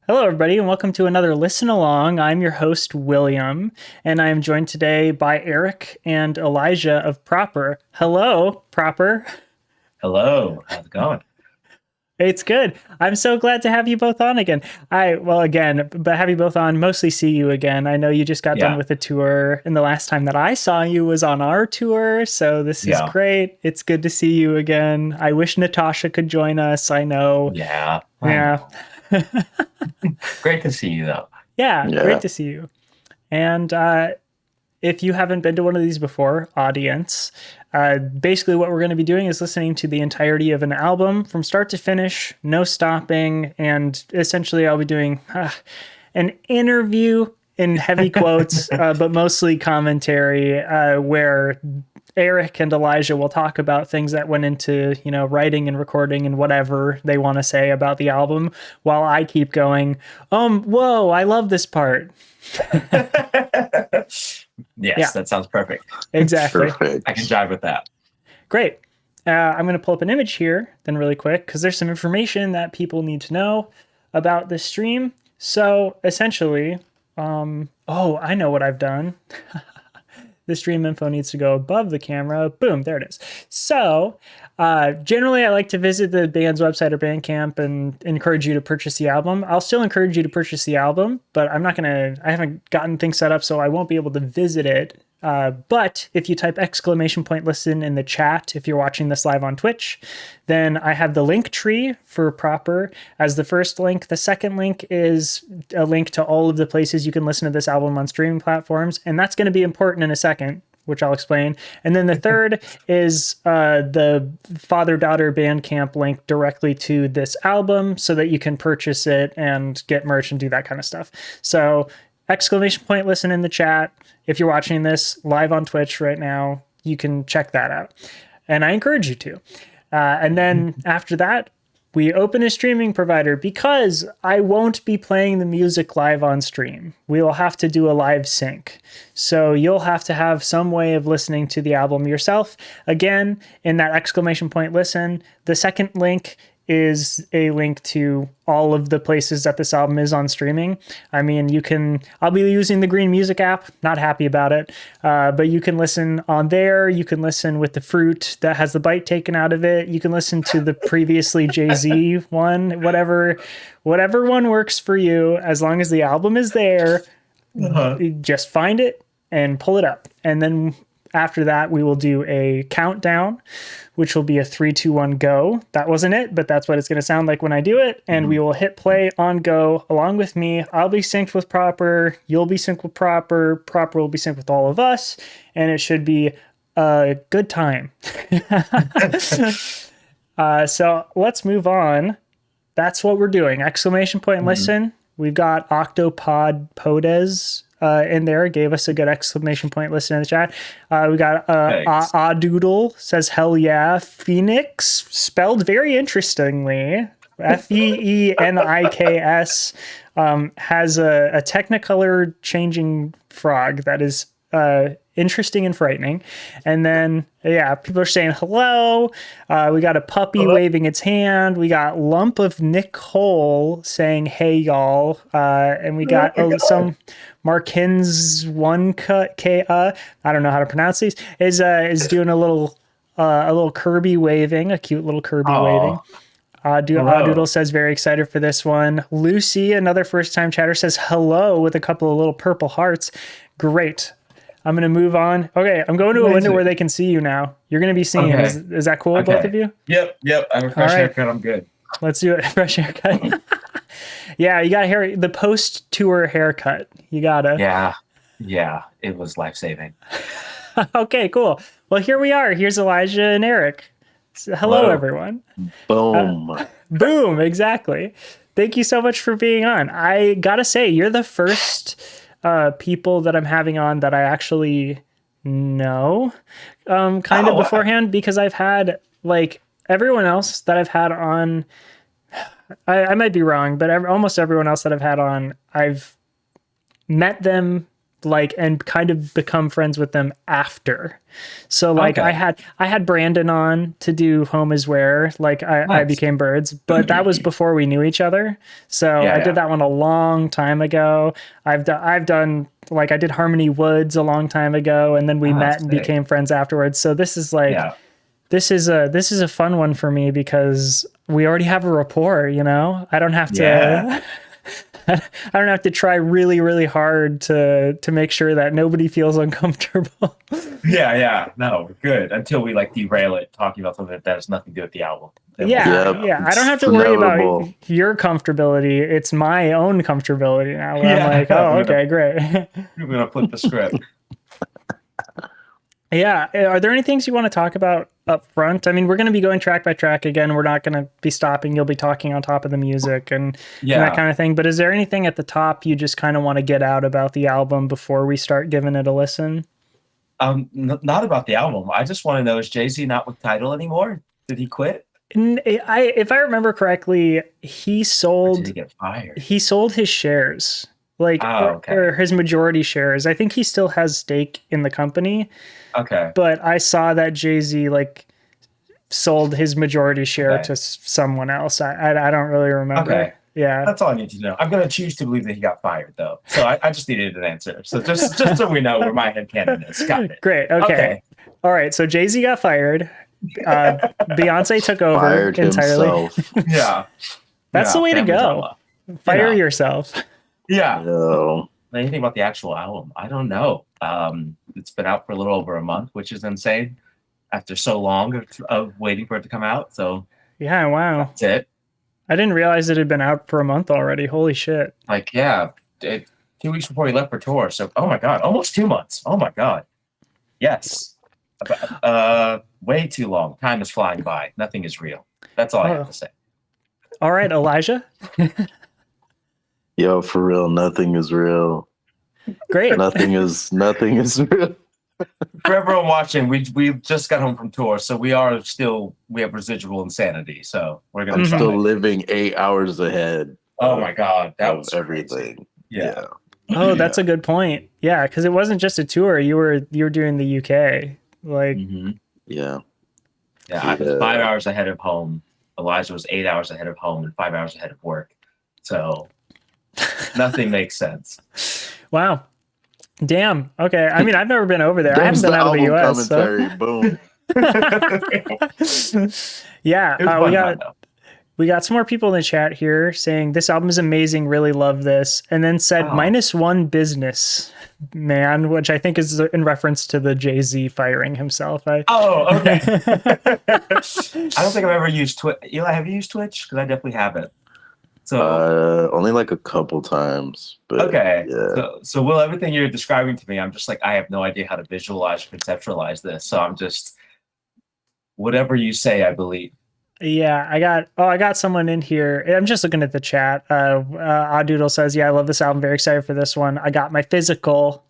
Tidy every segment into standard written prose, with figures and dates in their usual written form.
Hello, everybody, and welcome to another Listen Along. I'm your host, William, and I am joined today by Erik and Elijah of Proper. Hello, Proper. Hello, how's it going? It's good. I'm so glad to have you both on again. But have you both on, mostly see you again. I know you just got done Yeah, with a tour, and the last time that I saw you was on our tour, so this is yeah, great. It's good to see you again. I wish Natasha could join us. I know. yeah, I Yeah. know. Great to see you though. Yeah, great Yeah. to see you. And if you haven't been to one of these before, audience, basically what we're going to be doing is listening to the entirety of an album from start to finish, no stopping. And essentially, I'll be doing an interview in heavy quotes, but mostly commentary, where Erik and Elijah will talk about things that went into, writing and recording and whatever they want to say about the album, while I keep going, whoa, I love this part. Yes, Yeah, that sounds perfect. exactly. Perfect. I can jive with that. Great. I'm going to pull up an image here then really quick because there's some information that people need to know about this stream. So essentially, I know what I've done. The stream info needs to go above the camera. Boom, there it is. So generally, I like to visit the band's website or Bandcamp and encourage you to purchase the album. I'll still encourage you to purchase the album, but I haven't gotten things set up, so I won't be able to visit it. But if you type !listen in the chat, if you're watching this live on Twitch, then I have the link tree for Proper as the first link. The second link is a link to all of the places you can listen to this album on streaming platforms. And that's going to be important in a second, which I'll explain. And then the third is the father-daughter Bandcamp link directly to this album so that you can purchase it and get merch and do that kind of stuff. So !listen in the chat. If you're watching this live on Twitch right now, you can check that out. And I encourage you to. And then after that, we open a streaming provider because I won't be playing the music live on stream. We will have to do a live sync. So you'll have to have some way of listening to the album yourself. Again, in that !listen, the second link is a link to all of the places that this album is on streaming. I mean, I'll be using the Green Music app, not happy about it, but you can listen on there. You can listen with the fruit that has the bite taken out of it. You can listen to the previously Jay-Z one, whatever one works for you, as long as the album is there, just find it and pull it up. And then after that, we will do a countdown, which will be a 3, 2, 1, go. That wasn't it, but that's what it's going to sound like when I do it. And we will hit play on go along with me. I'll be synced with Proper. You'll be synced with Proper. Proper will be synced with all of us. And it should be a good time. So let's move on. That's what we're doing. !listen. We've got Octopod Podes in there, gave us a good !listen in the chat. We got Doodle says hell yeah. Phoenix, spelled very interestingly, Feeniks, has a Technicolor changing frog that is interesting and frightening. And then people are saying hello. We got a puppy waving its hand. We got Lump of Nicole saying hey y'all. And we got some Markins one K I don't know how to pronounce these, is doing a little Kirby waving, a cute little Kirby waving. Doodle says very excited for this one. Lucy, another first time chatter, says hello with a couple of little purple hearts. Great. I'm going to move on. Okay, I'm going to a window where they can see you now. You're going to be seen. Okay. Is that cool, both of you? Yep. I have a fresh haircut. I'm good. Let's do it. Fresh haircut. Yeah, you got the post-tour haircut. You gotta. Yeah. It was life-saving. Okay, cool. Well, here we are. Here's Elijah and Erik. So, hello, everyone. Boom. Boom, exactly. Thank you so much for being on. I gotta say, you're the first people that I'm having on that I actually know beforehand, because I've had everyone else that I've had on, I might be wrong, but almost everyone else that I've had on, I've met them like, and kind of become friends with them after. So like Okay. I had Brandon on to do Home is Where, like I Nice. became Birds, but that was before we knew each other. So Yeah, I yeah. did that one a long time ago. I've done like I did Harmony Woods a long time ago, and then we met and sick. became friends afterwards. So this is like Yeah. this is a fun one for me because we already have a rapport, you know? I don't have to Yeah. I don't have to try really, really hard to make sure that nobody feels uncomfortable. Yeah. No, we're good until we like derail it talking about something that has nothing to do with the album. Then Yeah, we'll- yeah. I don't have to It's worry inevitable. about your comfortability. It's my own comfortability now where I'm Yeah. like, oh, okay, great. We're gonna flip the script. Yeah. Are there any things you want to talk about up front? I mean, we're going to be going track by track again. We're not going to be stopping. You'll be talking on top of the music and that kind of thing. But is there anything at the top you just kind of want to get out about the album before we start giving it a listen? Not about the album. I just want to know, is Jay-Z not with Tidal anymore? Did he quit? If I remember correctly, he Or sold did he get fired? his shares, like okay. or his majority shares. I think he still has stake in the company, Okay. but I saw that Jay-Z like sold his majority share Okay. to someone else. I don't really remember. Okay. Yeah. That's all I need to know. I'm gonna choose to believe that he got fired though. So I just needed an answer. So just so we know where my headcanon is. Got it. Great. Okay. All right. So Jay-Z got fired. Beyonce took over Fired entirely. himself. Yeah. That's the way to family go. drama. Fire Yeah. yourself. Yeah. No. Anything about the actual album? I don't know. It's been out for a little over a month, which is insane after so long of waiting for it to come out. So Yeah. Wow. that's it. I didn't realize it had been out for a month already. Holy shit. Like, yeah, 2 weeks before he left for tour. So, oh my God, almost 2 months. Oh my God. Yes. Way too long. Time is flying by. Nothing is real. That's all I have to say. All right, Elijah. Yo, for real, nothing is real. Great. Nothing is real. For everyone watching, we just got home from tour, so we have residual insanity. So we're gonna I'm try. still living 8 hours ahead. Oh my God, that of was everything. crazy. Yeah. Oh, that's a good point. Yeah, because it wasn't just a tour. You were doing the UK. Like, Mhm. Yeah. Yeah, I was 5 hours ahead of home. Elijah was 8 hours ahead of home and 5 hours ahead of work. So nothing makes sense. wow. Damn. Okay. I mean, I've never been over there. I haven't There's been out of the album US. commentary. Boom. Yeah. It was fun time, though. We got some more people in the chat here saying this album is amazing. Really love this. And then said -1 business man, which I think is in reference to the Jay-Z firing himself. Oh, okay. I don't think I've ever used Twitch. Eli, have you used Twitch? Because I definitely haven't. So Only like a couple times. But okay. Yeah. So Will, everything you're describing to me, I'm just like, I have no idea how to visualize or conceptualize this. So I'm just whatever you say, I believe. Yeah, I got someone in here. I'm just looking at the chat. Odd says, yeah, I love this album. Very excited for this one. I got my physical.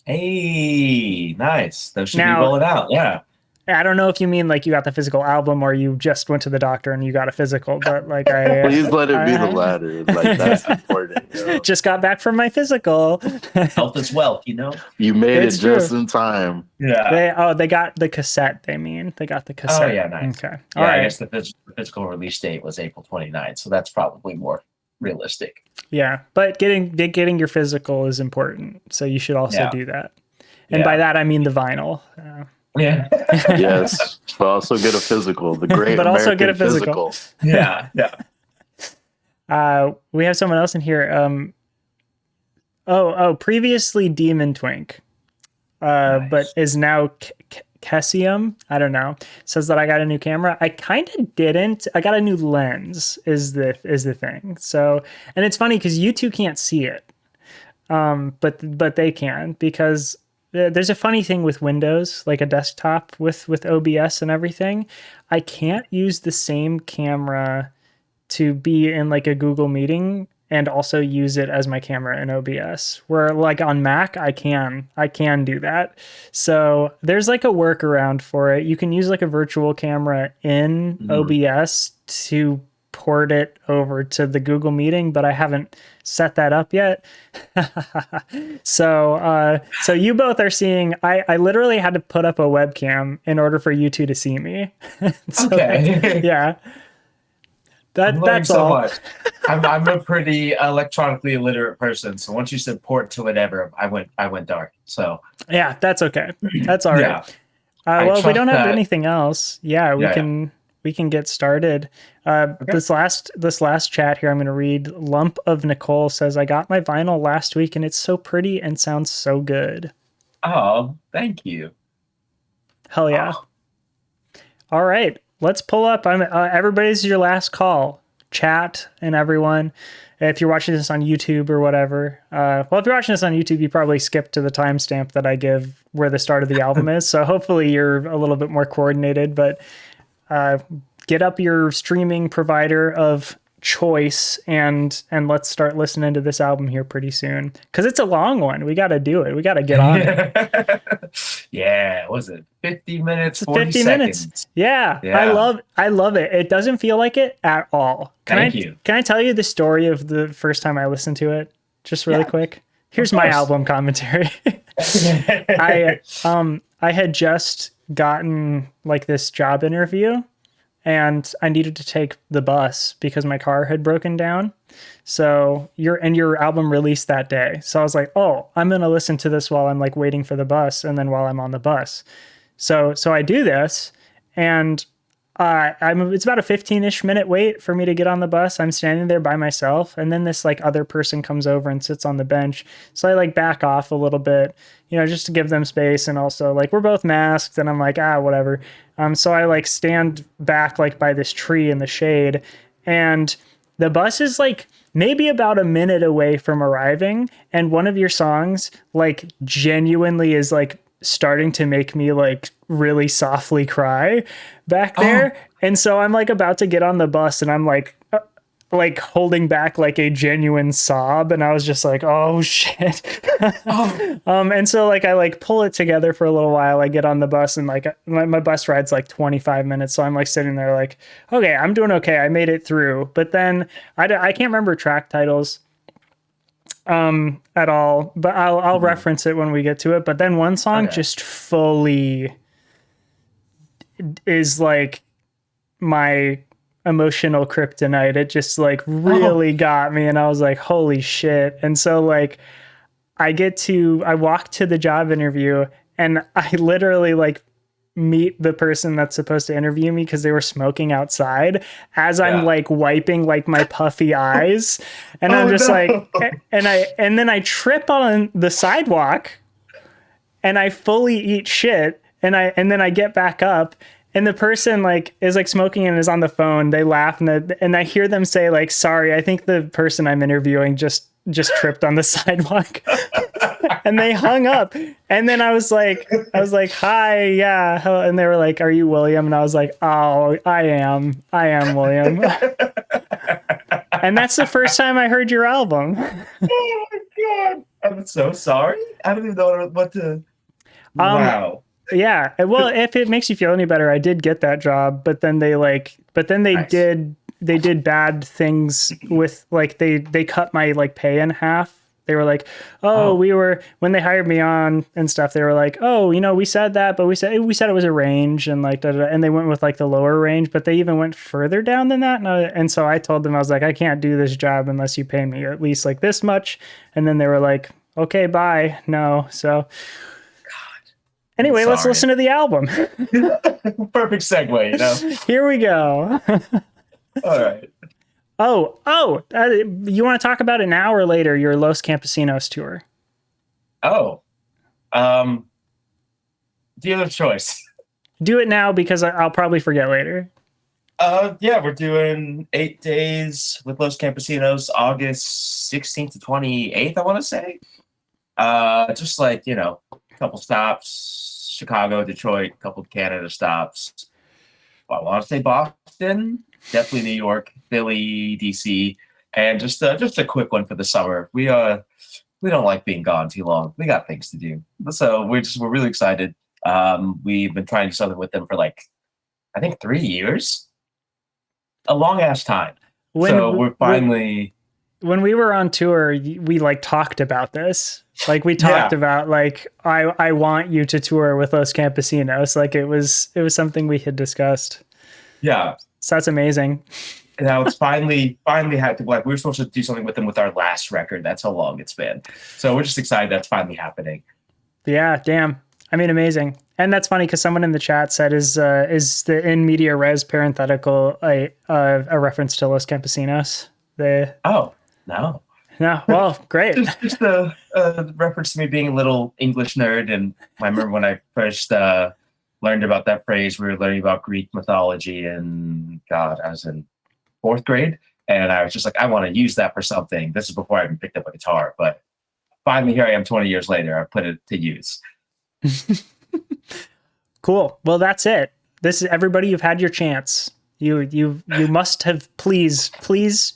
Hey, nice. Those should Now- be rolling out. Yeah. I don't know if you mean like you got the physical album or you just went to the doctor and you got a physical, but like Please let it be the latter. Like that's important. Yo. just got back from my physical. Health is wealth, you know? You made It's it just true. in time. Yeah. They got the cassette. They got the cassette. Oh, yeah, nice. Okay. Yeah, All I right. guess the physical release date was April 29th, so that's probably more realistic. Yeah, but getting your physical is important, so you should also do that. And by that I mean the vinyl. Yeah. Yes, but also get a physical. The great But also American get a physical. Yeah. We have someone else in here. Previously Demon Twink, Nice. but is now Kessium. I don't know. Says that I got a new camera. I kind of didn't. I got a new lens. Is the thing. So, and it's funny because you two can't see it, but they can because. There's a funny thing with Windows, like a desktop with OBS and everything. I can't use the same camera to be in like a Google meeting and also use it as my camera in OBS. Where like on Mac, I can do that. So there's like a workaround for it. You can use like a virtual camera in OBS to port it over to the Google Meeting, but I haven't set that up yet. So you both are seeing, I literally had to put up a webcam in order for you two to see me. So Okay. yeah. I'm learning That's so all. much. I'm a pretty electronically illiterate person, so once you said port to whatever, I went dark. So Yeah, that's okay. That's all right. yeah, I Well, if we trust don't have that. anything else, yeah, Yeah. we can get started. Okay. This last chat here, I'm going to read. Lump of Nicole says, "I got my vinyl last week, and it's so pretty and sounds so good." Oh, thank you. Hell yeah! Oh, All right, let's pull up. Everybody's your last call. Chat and everyone. If you're watching this on YouTube or whatever, well, if you're watching this on YouTube, you probably skipped to the timestamp that I give where the start of the album is. So hopefully you're a little bit more coordinated. But get up your streaming provider of choice and let's start listening to this album here pretty soon, because it's a long one. We got to do it. We got to get on it. yeah. Was it 50 minutes? 40 50 seconds. minutes. Yeah. Yeah. I love it. It doesn't feel like it at all. Thank you. Can I tell you the story of the first time I listened to it? Just really quick. Here's my album commentary. I had just gotten like this job interview, and I needed to take the bus because my car had broken down. So your album released that day. So I was like, oh, I'm going to listen to this while I'm like waiting for the bus, and then while I'm on the bus. So I do this, and it's about a 15-ish minute wait for me to get on the bus. I'm standing there by myself, and then this like other person comes over and sits on the bench. So I like back off a little bit, just to give them space. And also like we're both masked, and I'm like, whatever. So I like stand back like by this tree in the shade, and the bus is like maybe about a minute away from arriving. And one of your songs like genuinely is like starting to make me like really softly cry back there. And so I'm like about to get on the bus, and I'm like holding back like a genuine sob, and I was just like, oh shit. And so like I like pull it together for a little while. I get on the bus, and like my bus ride's like 25 minutes, so I'm like sitting there like, okay, I'm doing okay, I made it through. But then I can't remember track titles at all, but I'll reference it when we get to it. But then one song just fully is like my emotional kryptonite. It just like really got me, and I was like, holy shit. And so like I walk to the job interview, and I literally like meet the person that's supposed to interview me, because they were smoking outside as I'm like wiping like my puffy eyes, and I'm just like, and then I trip on the sidewalk, and I fully eat shit, and then I get back up, and the person like is like smoking and is on the phone. They laugh, and I hear them say like, sorry, I think the person I'm interviewing just tripped on the sidewalk. And they hung up. And then I was like, hi, yeah. Hello. And they were like, are you William? And I was like, oh, I am William. And that's the first time I heard your album. Oh my God. I'm so sorry. I don't even know what to. Wow. Yeah. Well, if it makes you feel any better, I did get that job, but then they did bad things with like, they cut my like pay in half. They were like, when they hired me on and stuff, they were like, oh, we said that, but we said it was a range, and like, and they went with like the lower range, but they even went further down than that. And so I told them, I was like, I can't do this job unless you pay me at least like this much. And then they were like, okay, bye. No. So anyway, let's listen to the album. Perfect segue, Here we go. All right. You want to talk about it now or later, your Los Campesinos tour? Dealer choice. Do it now, because I'll probably forget later. Yeah, we're doing 8 days with Los Campesinos, August 16th to 28th, I want to say. Just like, a couple stops, Chicago, Detroit, a couple Canada stops. I want to say Boston, definitely New York, Philly, DC, and just a quick one for the summer. We don't like being gone too long. We got things to do, so we're really excited. We've been trying to do something with them for like, I think 3 years, a long ass time. So we're finally. When we were on tour, we like talked about this. Like we talked about like I want you to tour with Los Campesinos. Like it was something we had discussed. Yeah. So that's amazing. And now it's finally had to, like, we were supposed to do something with them with our last record. That's how long it's been. So we're just excited that's finally happening. Yeah, damn. I mean, amazing. And that's funny because someone in the chat said, is the in media res parenthetical a reference to Los Campesinos? Oh, no. No, well, great. just a reference to me being a little English nerd. And I remember when I first learned about that phrase, we were learning about Greek mythology, and God, I was in 4th grade. And I was just like, I want to use that for something. This is before I even picked up a guitar. But finally, here I am 20 years later. I put it to use. Cool. Well, that's it. This is everybody. You've had your chance. You must have please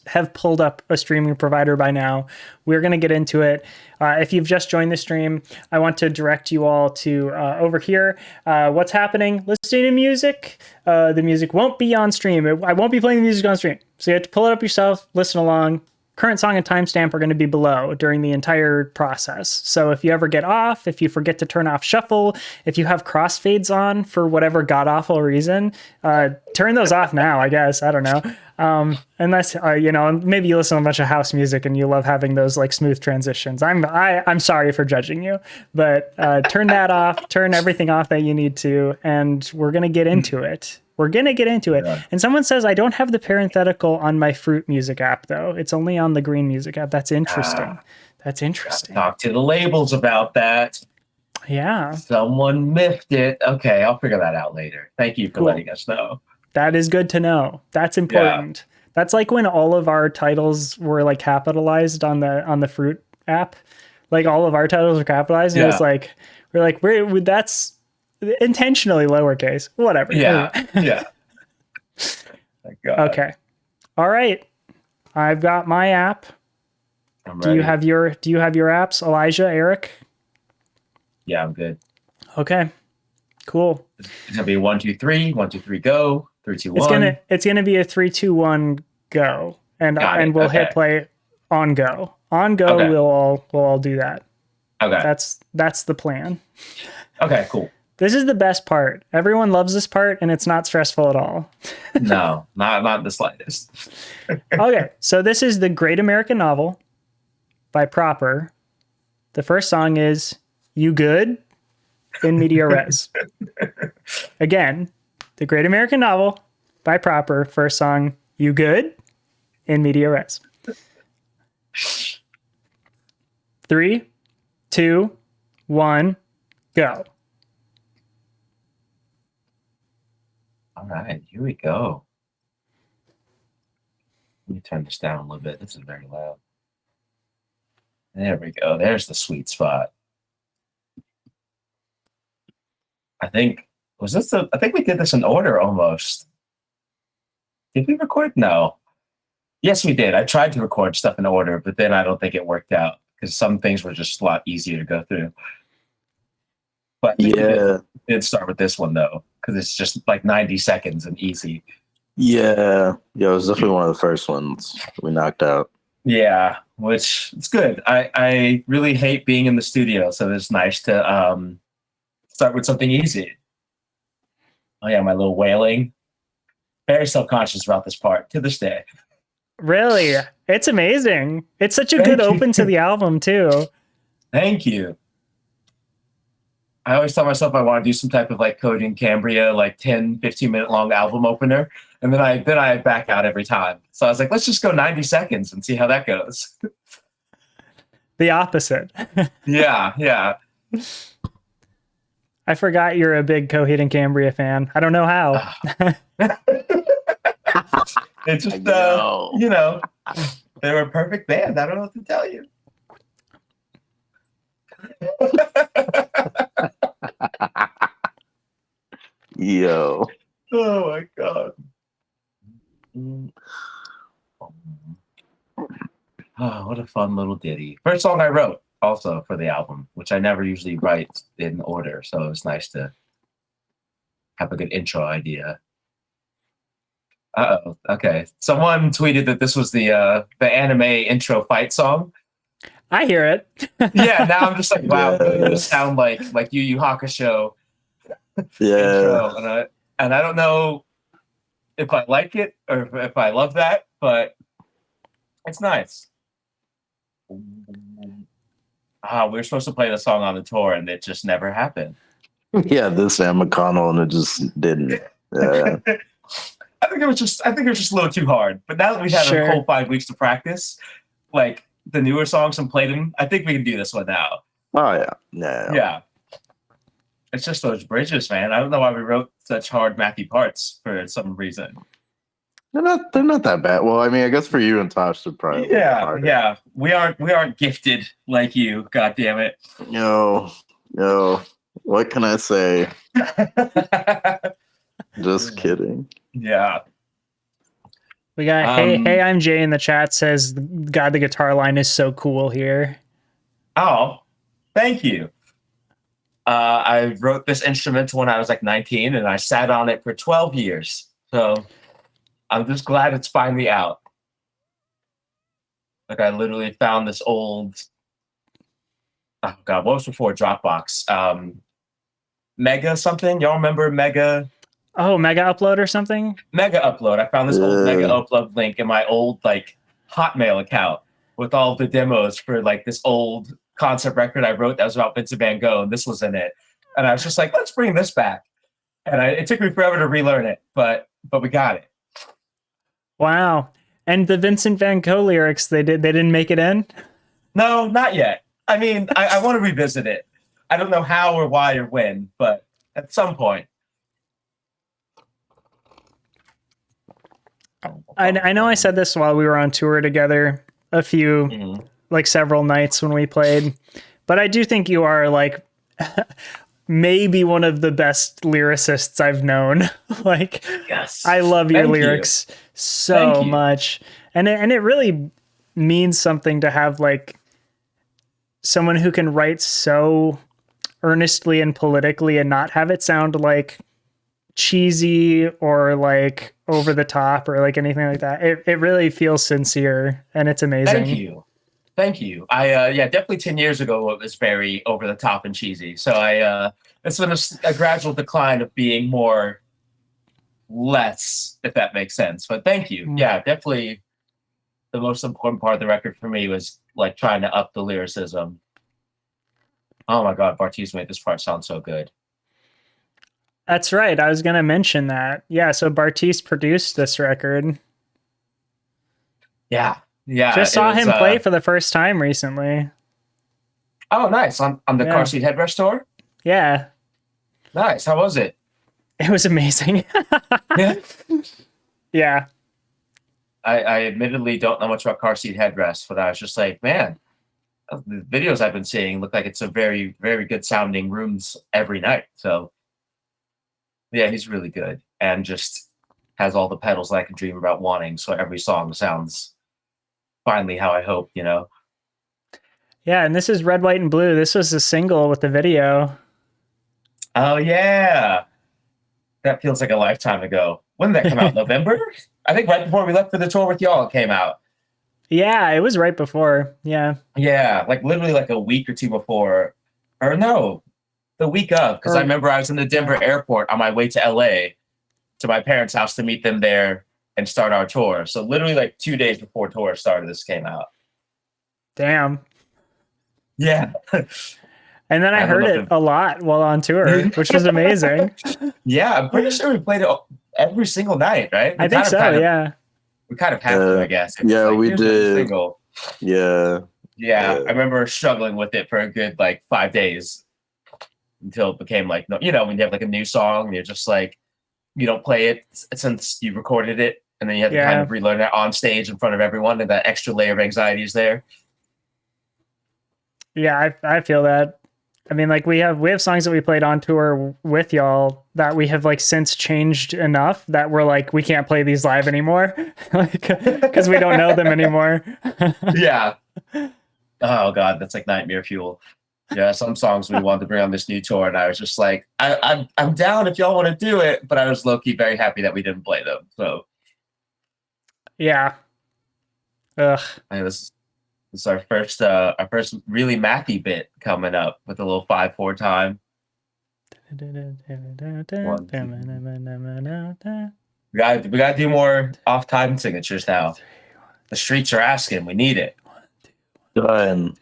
have pulled up a streaming provider by now. We're going to get into it. If you've just joined the stream, I want to direct you all to over here. What's happening? Listening to music. The music won't be on stream. I won't be playing the music on stream. So you have to pull it up yourself, listen along. Current song and timestamp are going to be below during the entire process. So if you ever get off, if you forget to turn off shuffle, if you have crossfades on for whatever god-awful reason, turn those off now, I guess. I don't know. Unless, maybe you listen to a bunch of house music and you love having those like smooth transitions. I'm sorry for judging you, but turn that off, turn everything off that you need to, and we're going to get into it. Yeah. And someone says, I don't have the parenthetical on my Fruit Music app, though. It's only on the Green Music app. That's interesting. Talk to the labels about that. Yeah. Someone miffed it. Okay, I'll figure that out later. Thank you for letting us know. That is good to know. That's important. Yeah. That's like when all of our titles were like capitalized on the Fruit app. Like all of our titles were capitalized. And it was like, that's intentionally lowercase, whatever. Yeah. Yeah. Okay. All right. I've got my app. I'm do ready. you have your apps, Elijah, Eric? Yeah, I'm good. Okay. Cool. It's gonna be 1, 2, 3, 1, 2, 3, go. 3, 2, 1. It's gonna be a 3, 2, 1, go. And we'll hit play on go. On go, okay. We'll all do that. Okay. That's the plan. Okay, cool. This is the best part. Everyone loves this part, and it's not stressful at all. No, not the slightest. Okay, so this is The Great American Novel by Proper. The first song is You Good? In media res. Again, The Great American Novel by Proper. First song, You Good? In media res. 3, 2, 1, go. All right, here we go. Let me turn this down a little bit. This is very loud. There we go. There's the sweet spot. I think we did this in order almost. Did we record? No. Yes, we did. I tried to record stuff in order, but then I don't think it worked out because some things were just a lot easier to go through. But yeah, did start with this one though, because it's just like 90 seconds and easy. Yeah, it was definitely one of the first ones we knocked out. Yeah, which it's good. I really hate being in the studio, so it's nice to start with something easy. Oh yeah, my little wailing. Very self-conscious about this part to this day. Really? It's amazing. It's such a good open to the album too. Thank you. I always tell myself I want to do some type of like Cody and Cambria, like 10, 15-minute long album opener. And then I back out every time. So I was like, let's just go 90 seconds and see how that goes. The opposite. Yeah. I forgot you're a big Coheed and Cambria fan. I don't know how. It's just, they were a perfect band. I don't know what to tell you. Yo. Oh my God. Oh, what a fun little ditty. First song I wrote also for the album, which I never usually write in order. So it was nice to have a good intro idea. Uh-oh. Okay. Someone tweeted that this was the anime intro fight song. I hear it. Yeah, now I'm just like, wow, really gonna Yes. sound like Yu Yu Hakusho Yeah. intro, and I don't know if I like it or if I love that, but it's nice. We were supposed to play the song on the tour, and it just never happened. Yeah, this and McConnell, and it just didn't. Yeah. I think it was just a little too hard. But now that we've had Sure. a whole 5 weeks to practice, like the newer songs and played them, I think we can do this one now. Oh yeah. Yeah. Yeah. It's just those bridges, man. I don't know why we wrote such hard mathy parts for some reason. They're not that bad. Well, I mean, I guess for you and Tosh, they're probably harder. Yeah. We aren't gifted like you. God damn it. No. What can I say? Just kidding. Yeah. We got hey, I'm Jay in the chat says, God, the guitar line is so cool here. Oh, thank you. I wrote this instrument when I was like 19, and I sat on it for 12 years. So I'm just glad it's finally out. Like I literally found this old, oh God, what was before Dropbox? Mega something? Y'all remember Mega? Oh, Mega Upload or something? Mega Upload. I found this old Mega Upload link in my old like Hotmail account with all the demos for like this old concept record I wrote that was about Vincent Van Gogh, and this was in it. And I was just like, let's bring this back. And it took me forever to relearn it, but we got it. Wow. And the Vincent Van Gogh lyrics, they didn't make it in? No, not yet. I mean, I want to revisit it. I don't know how or why or when, but at some point. I know I said this while we were on tour together a few, like several nights when we played, but I do think you are like maybe one of the best lyricists I've known. Like, yes, I love your lyrics so much. And it really means something to have like someone who can write so earnestly and politically and not have it sound like cheesy or like over the top or like anything like that. It really feels sincere and it's amazing. Thank you. I definitely 10 years ago it was very over the top and cheesy. So it's been a gradual decline of being more less, if that makes sense. But thank you. Yeah, definitely the most important part of the record for me was like trying to up the lyricism. Oh my God, Bartiz made this part sound so good. That's right. I was going to mention that. Yeah, so Bartiz produced this record. Yeah. Just saw him play for the first time recently. Oh, nice. On the Car Seat Headrest tour? Yeah. Nice. How was it? It was amazing. Yeah. Yeah. I admittedly don't know much about Car Seat Headrest, but I was just like, man, the videos I've been seeing look like it's a very, very good sounding rooms every night. So yeah, he's really good and just has all the pedals that I can dream about wanting. So every song sounds finally how I hope, you know? Yeah, and this is Red, White, and Blue. This was a single with the video. Oh, yeah. That feels like a lifetime ago. When did that come out? November? I think right before we left for the tour with y'all, it came out. Yeah, it was right before. Yeah. Yeah, like literally like a week or two before. Or no, the week of. Because I remember I was in the Denver airport on my way to LA to my parents' house to meet them there and start our tour. So literally like 2 days before tour started, this came out. Damn. Yeah. And then I heard it a lot while on tour, which was amazing. Yeah, I'm pretty sure we played it every single night, right? I think so, yeah. We kind of have to, I guess. Yeah, we did. Yeah. Yeah, I remember struggling with it for a good like 5 days until it became like, when you have like a new song, you're just like, you don't play it since you recorded it, and then you have to kind of relearn it on stage in front of everyone, and that extra layer of anxiety is there. Yeah, I feel that. I mean, like we have songs that we played on tour with y'all that we have like since changed enough that we're like, we can't play these live anymore, like because we don't know them anymore. Yeah. Oh God, that's like nightmare fuel. Yeah, some songs we wanted to bring on this new tour, and I was just like, I'm down if y'all want to do it, but I was low key very happy that we didn't play them. So Yeah. Ugh. And this is our first really mathy bit coming up with a little 5/4 time. We gotta do more off time signatures now. The streets are asking. We need it. Done.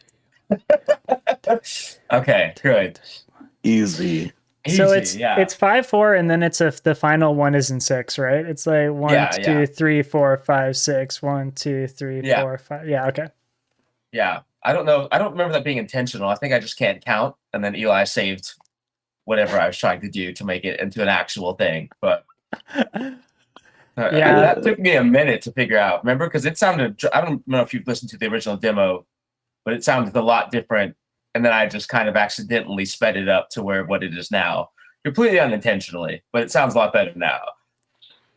Okay, good. Easy. So Easy, it's 5/4, and then the final one is in 6, right? It's like 1, 2, 3, 4, 5, 6. 1, 2, 3, 4, 5. Yeah, okay. Yeah. I don't know. I don't remember that being intentional. I think I just can't count. And then Eli saved whatever I was trying to do to make it into an actual thing. But Yeah. that took me a minute to figure out. Remember? Because it sounded, I don't know if you've listened to the original demo, but it sounded a lot different. And then I just kind of accidentally sped it up to what it is now. Completely unintentionally, but it sounds a lot better now.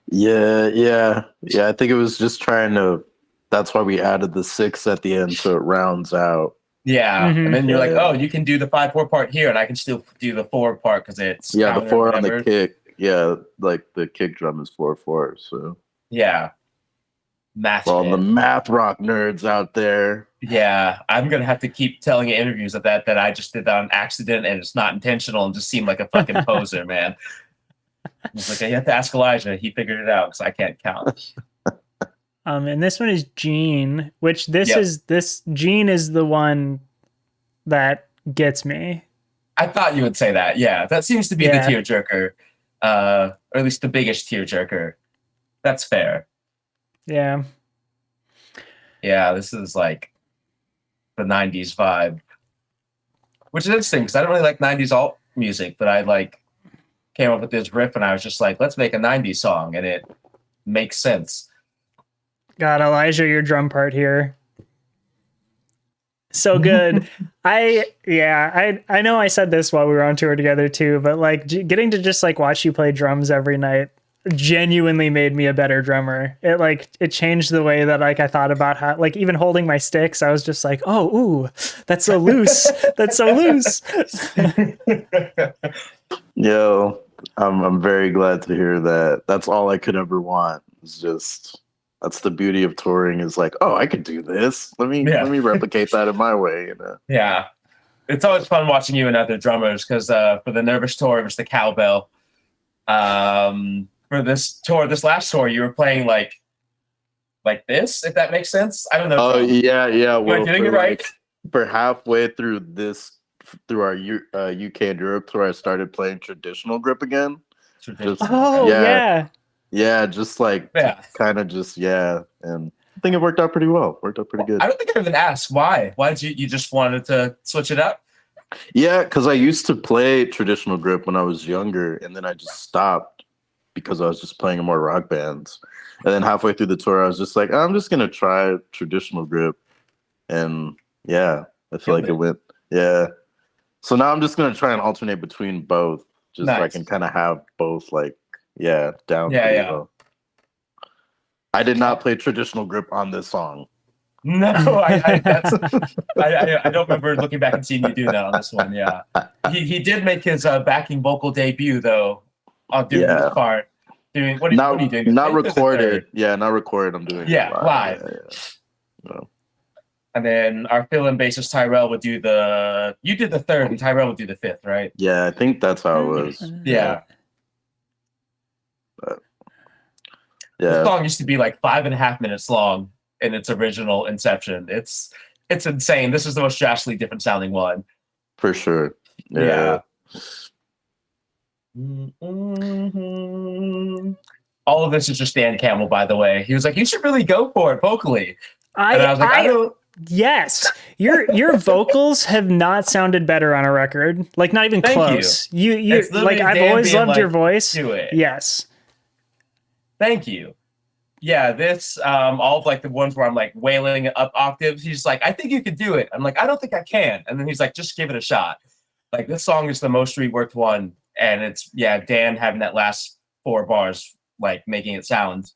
Yeah. I think it was just trying to. That's why we added the 6 at the end, so it rounds out. Yeah, Mhm. and then you're like, oh, you can do the 5/4 part here, and I can still do the 4 part because it's the 4 on the whatever. kick. Yeah, like the kick drum is 4/4. So yeah, math. for all the math rock nerds out there. Yeah, I'm gonna have to keep telling you interviews of that I just did that on accident and it's not intentional and just seemed like a fucking poser, man. I was like, you have to ask Elijah. He figured it out because I can't count. And this one is Gene, which this Gene is the one that gets me. I thought you would say that. Yeah, that seems to be the tearjerker, or at least the biggest tearjerker. That's fair. Yeah. Yeah, this is like the 90s vibe, which is interesting because I don't really like 90s alt music, but I came up with this riff and I was just like, let's make a 90s song, and it makes sense. God, Elijah, your drum part here. So good. I know I said this while we were on tour together too, but like getting to just like watch you play drums every night genuinely made me a better drummer. It changed the way that like I thought about how, like, even holding my sticks, I was just like, oh, ooh, that's so loose. That's so loose. Yo, I'm very glad to hear that. That's all I could ever want. It's just, that's the beauty of touring, is like, oh, I could do this. Let me replicate that in my way, you know. Yeah. It's always fun watching you and other drummers because for the Nervous tour, it was the cowbell. For this last tour, you were playing like this, if that makes sense. I don't know. Oh, yeah. Am I doing it right? For halfway through our UK and Europe tour, I started playing traditional grip again. Yeah, just like kind of just and I think it worked out pretty well. Worked out pretty good. I don't think I even asked why. Why did you just wanted to switch it up? Yeah, because I used to play traditional grip when I was younger, and then I just stopped because I was just playing in more rock bands. And then halfway through the tour, I was just like, I'm just gonna try traditional grip, and I feel like it went. Yeah. So now I'm just gonna try and alternate between both, just so I can kind of have both, like, down. Well. I did not play traditional grip on this song. No, I don't remember looking back and seeing you do that on this one. Yeah, he did make his backing vocal debut though on doing this part. What are you doing? Not recorded. Yeah, not recorded. I'm doing it live. Yeah. And then our fill-in bassist Tyrell would do you did the third and Tyrell would do the fifth, right? Yeah, I think that's how it was. Yeah. The song used to be like 5.5 minutes long in its original inception. It's insane. This is the most drastically different sounding one. For sure. Yeah. All of this is just Dan Campbell, by the way. He was like, you should really go for it vocally. And I was like, I don't. Yes, your vocals have not sounded better on a record. Like, not even close. You like, I've always loved your voice. Do it. Yes. Thank you. Yeah, this all of like the ones where I'm like wailing up octaves. He's like, I think you could do it. I'm like, I don't think I can. And then he's like, just give it a shot. Like, this song is the most reworked one, and it's Dan having that last 4 bars, like making it sound.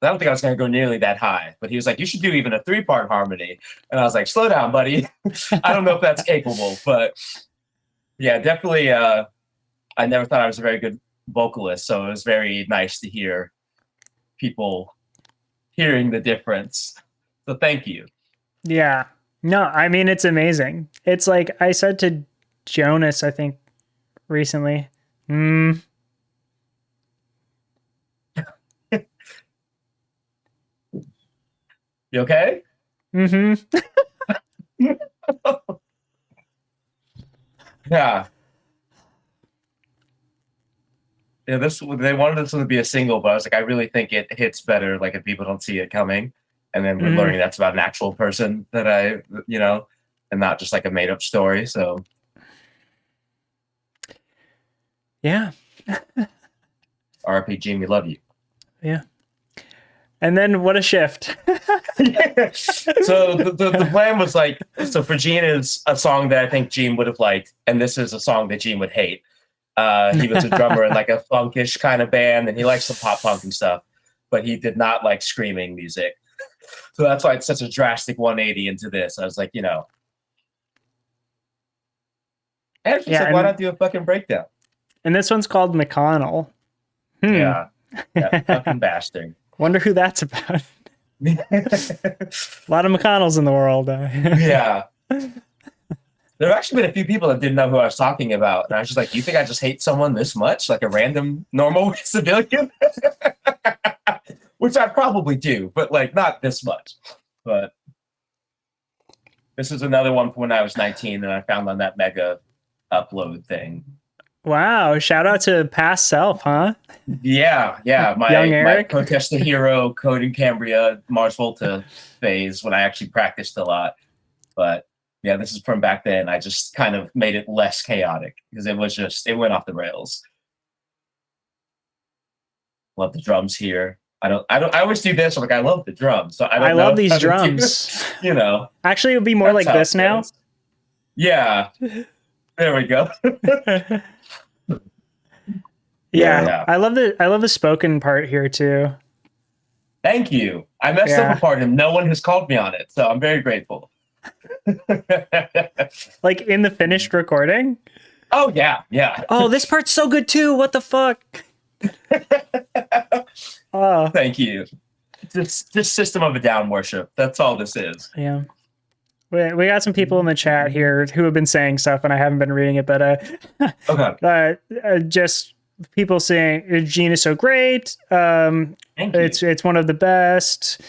I don't think I was going to go nearly that high, but he was like, you should do even a 3-part harmony. And I was like, slow down, buddy. I don't know if that's capable, but yeah, definitely. I never thought I was a very good vocalist, so it was very nice to hear people hearing the difference. So thank you. Yeah. No, I mean, it's amazing. It's like I said to Jonas, I think recently, You okay? mm-hmm. Yeah. Yeah, they wanted this one to be a single, but I was like, I really think it hits better like if people don't see it coming. And then we're learning that's about an actual person that and not just like a made up story. So Yeah. RPG, we love you. Yeah. And then what a shift. So the plan was like, so for Gene is a song that I think Gene would have liked, and this is a song that Gene would hate. He was a drummer in like a funkish kind of band, and he likes some pop punk and stuff, but he did not like screaming music. So that's why it's such a drastic 180 into this. I was like, and it's just like, why not do a fucking breakdown? And this one's called McConnell. Yeah, that fucking bastard. Wonder who that's about. A lot of McConnells in the world. Yeah. There have actually been a few people that didn't know who I was talking about. And I was just like, you think I just hate someone this much? Like a random, normal civilian? Which I probably do, but like not this much. But this is another one from when I was 19 and I found on that mega upload thing. Wow. Shout out to past self, huh? Yeah. Young My Erik. Protest the Hero, Code in Cambria, Mars Volta phase when I actually practiced a lot. But yeah, this is from back then. I just kind of made it less chaotic because it went off the rails. Love the drums here. I always do this. I'm like, I love the drums. So I love these drums. Actually, it would be more like this now. Yeah. There we go. Yeah. I love the spoken part here too. Thank you. I messed up a part and no one has called me on it. So I'm very grateful. Like in the finished recording? Oh yeah. Oh, this part's so good too. What the fuck? Oh, thank you. Just System of a Down worship. That's all this is. Yeah. We got some people in the chat here who have been saying stuff and I haven't been reading it, but okay. Just people saying Gene is so great. It's one of the best.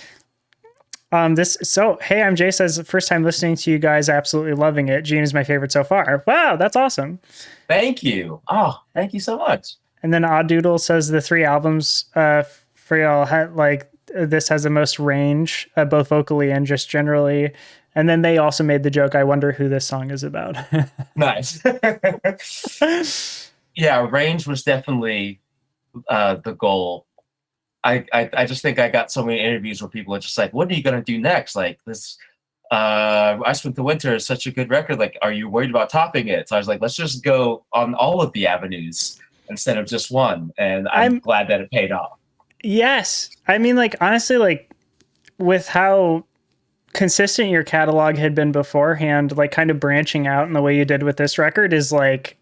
Hey, I'm Jay says first time listening to you guys, absolutely loving it. Gene is my favorite so far. Wow, that's awesome. Thank you. Oh, thank you so much. And then Odd Doodle says the 3 albums for y'all this has the most range, both vocally and just generally. And then they also made the joke, I wonder who this song is about. Nice. Yeah, range was definitely the goal. I just think I got so many interviews where people are just like, what are you going to do next? Like this, I Spent the Winter is such a good record. Like, are you worried about topping it? So I was like, let's just go on all of the avenues instead of just one. And I'm glad that it paid off. Yes. I mean, like, honestly, like with how consistent your catalog had been beforehand, like kind of branching out in the way you did with this record is like,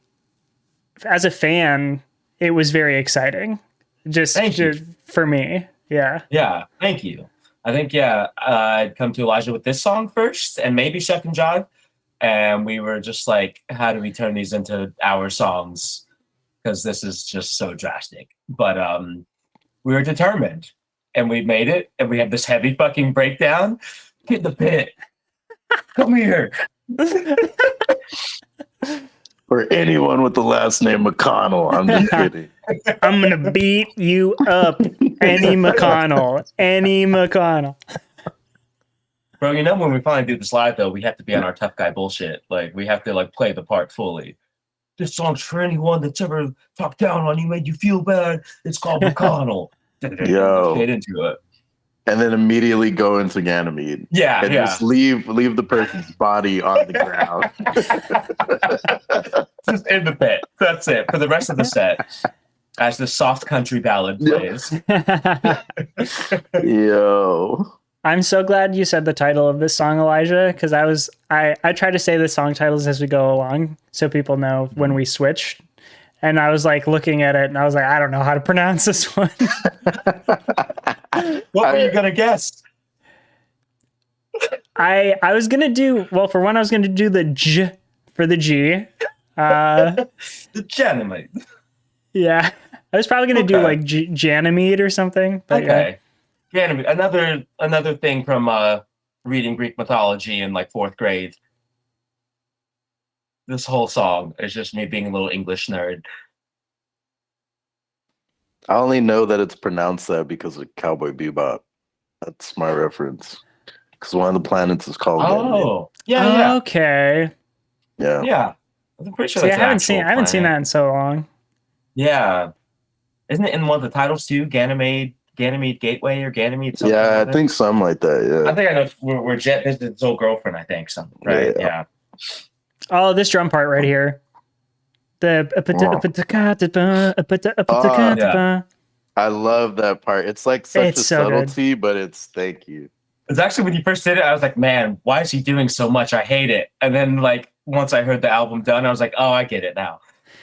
as a fan, it was very exciting. Just for me. Yeah. Yeah. Thank you. I think, I'd come to Elijah with this song first and maybe Shuck and Jive. And we were just like, how do we turn these into our songs? Because this is just so drastic. But we were determined and we made it. And we have this heavy fucking breakdown. Get in the pit. Come here. For anyone with the last name McConnell, I'm just kidding. I'm going to beat you up. Any McConnell. Bro, when we finally do this live, though, we have to be on our tough guy bullshit. Like, we have to, like, play the part fully. This song's for anyone that's ever talked down on you, made you feel bad. It's called McConnell. Yo. Get into it. And then immediately go into Ganymede. Yeah, and just leave the person's body on the ground. Just in the pit. That's it. For the rest of the set. As the soft country ballad plays. Yo. I'm so glad you said the title of this song, Elijah, because I try to say the song titles as we go along so people know when we switch. And I was like looking at it and I was like, I don't know how to pronounce this one. What were you gonna guess? I was gonna do well. For one, I was gonna do the J for the G. The Ganymede. Yeah, I was probably gonna do like Ganymede or something. But okay, Ganymede. Another thing from reading Greek mythology in like 4th grade. This whole song is just me being a little English nerd. I only know that it's pronounced that because of Cowboy Bebop. That's my reference. Because one of the planets is called Ganymede. Oh, yeah. Okay. Yeah. I'm pretty sure See, that's I haven't seen that in so long. Yeah. Isn't it in one of the titles too? Ganymede Gateway or Ganymede something? Yeah, I think something like that, yeah. I think I know where Jet visited his old girlfriend, I think. Something, right? Yeah. Oh, this drum part right here. The I love that part. It's like such a subtlety, but it's thank you. It's actually when you first did it, I was like, man, why is he doing so much? I hate it. And then like once I heard the album done, I was like, oh, I get it now.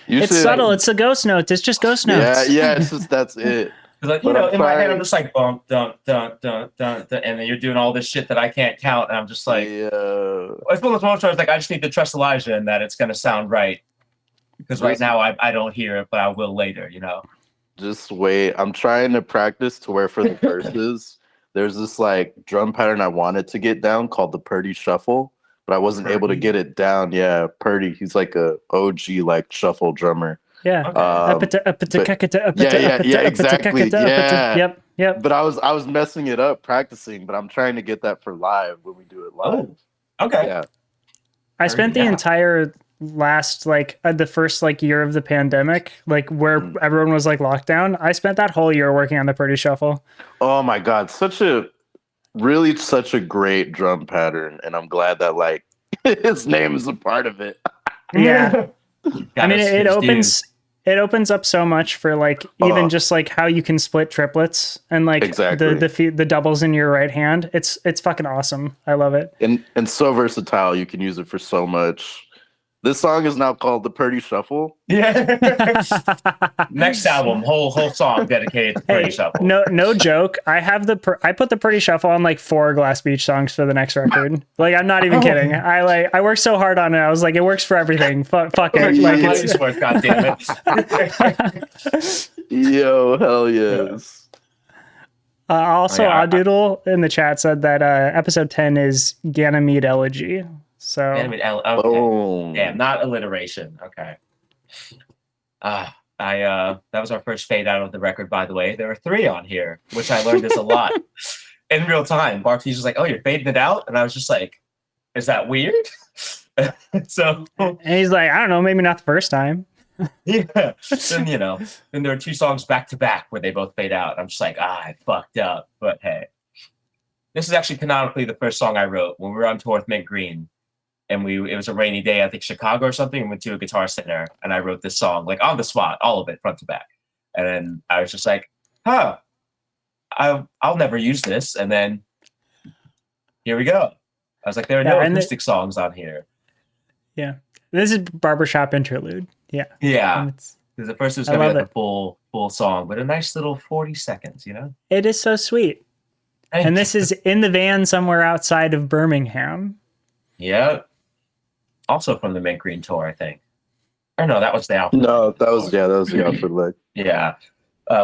It's subtle. It's the ghost notes. It's just ghost notes. Yeah. It's just that's it. Like, you know, in my head, I'm just like bump, dun, dun, dun, dun, dun, and then you're doing all this shit that I can't count, and I'm just like, it's one of those moments where I was like, I just need to trust Elijah in that it's gonna sound right, because right now I don't hear it, but I will later, you know. Just wait. I'm trying to practice to where for the verses, there's this like drum pattern I wanted to get down called the Purdy Shuffle, but I wasn't able to get it down. Yeah, Purdy, he's like a OG like shuffle drummer. Yeah. Exactly. Yeah. Yep. But I was messing it up practicing, but I'm trying to get that for live when we do it live. Oh, okay. Yeah. I spent the entire last the first year of the pandemic, where everyone was locked down. I spent that whole year working on the Purdy Shuffle. Oh my God, such a great drum pattern, and I'm glad that his name is a part of it. Yeah. I mean, it opens up so much for even just how you can split triplets and exactly. the doubles in your right hand. It's fucking awesome. I love it. And so versatile. You can use it for so much. This song is now called the Purdy Shuffle. Yeah. Next album, whole song dedicated to Purdy Shuffle. No joke. I put the Purdy Shuffle on 4 Glass Beach songs for the next record. I'm not even kidding. I worked so hard on it. I was like, it works for everything. Fuck it. It's worth, God damn it. Yo, hell yes. Also, Odoodle in the chat said that episode 10 is Ganymede Elegy. So okay. Damn, not alliteration. Okay. That was our first fade out of the record, by the way. There are 3 on here, which I learned is a lot in real time. Bart's was like, "Oh, you're fading it out," and I was just like, "Is that weird?" So, and he's like, "I don't know, maybe not the first time." Yeah. Then there are 2 songs back to back where they both fade out. I'm just like, I fucked up. But hey, this is actually canonically the first song I wrote when we were on tour with Mint Green. And it was a rainy day, I think Chicago or something, and went to a guitar center, and I wrote this song on the spot, all of it, front to back. And then I was just like, I'll never use this. And then here we go. I was like, there are no acoustic songs on here. Yeah. This is Barbershop Interlude. Yeah. Yeah. Because at first it was going to be the full song, but a nice little 40 seconds, you know? It is so sweet. And this is in the van somewhere outside of Birmingham. Yeah. Also from the Mint Green tour, I think. Or no, that was the Alpha. No, that was the Alpha leg. Yeah.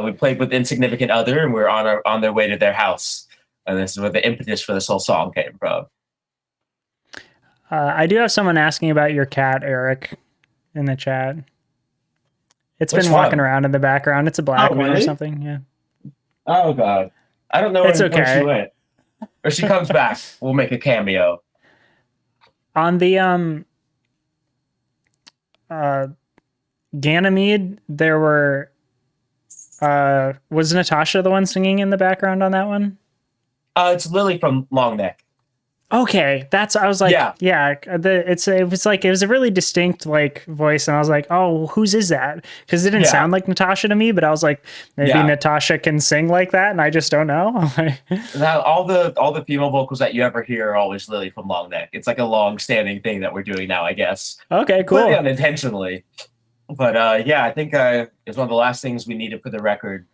We played with Insignificant Other, and we were on their way to their house. And this is where the impetus for this whole song came from. I do have someone asking about your cat, Erik, in the chat. It's been walking around in the background. It's a black one or something. Yeah. Oh, God. I don't know where she went. Or she comes back. We'll make a cameo. On the Ganymede, there were was Natasha the one singing in the background on that one? It's Lily from Long Neck. Okay, I was like, yeah. It was a really distinct voice, and I was like, oh, whose is that? Because it didn't sound like Natasha to me, but I was like, maybe Natasha can sing like that, and I just don't know. Now, all the female vocals that you ever hear are always Lily from Long Neck. It's like a long-standing thing that we're doing now, I guess. Okay, cool. Completely unintentionally, but I think it's one of the last things we needed for the record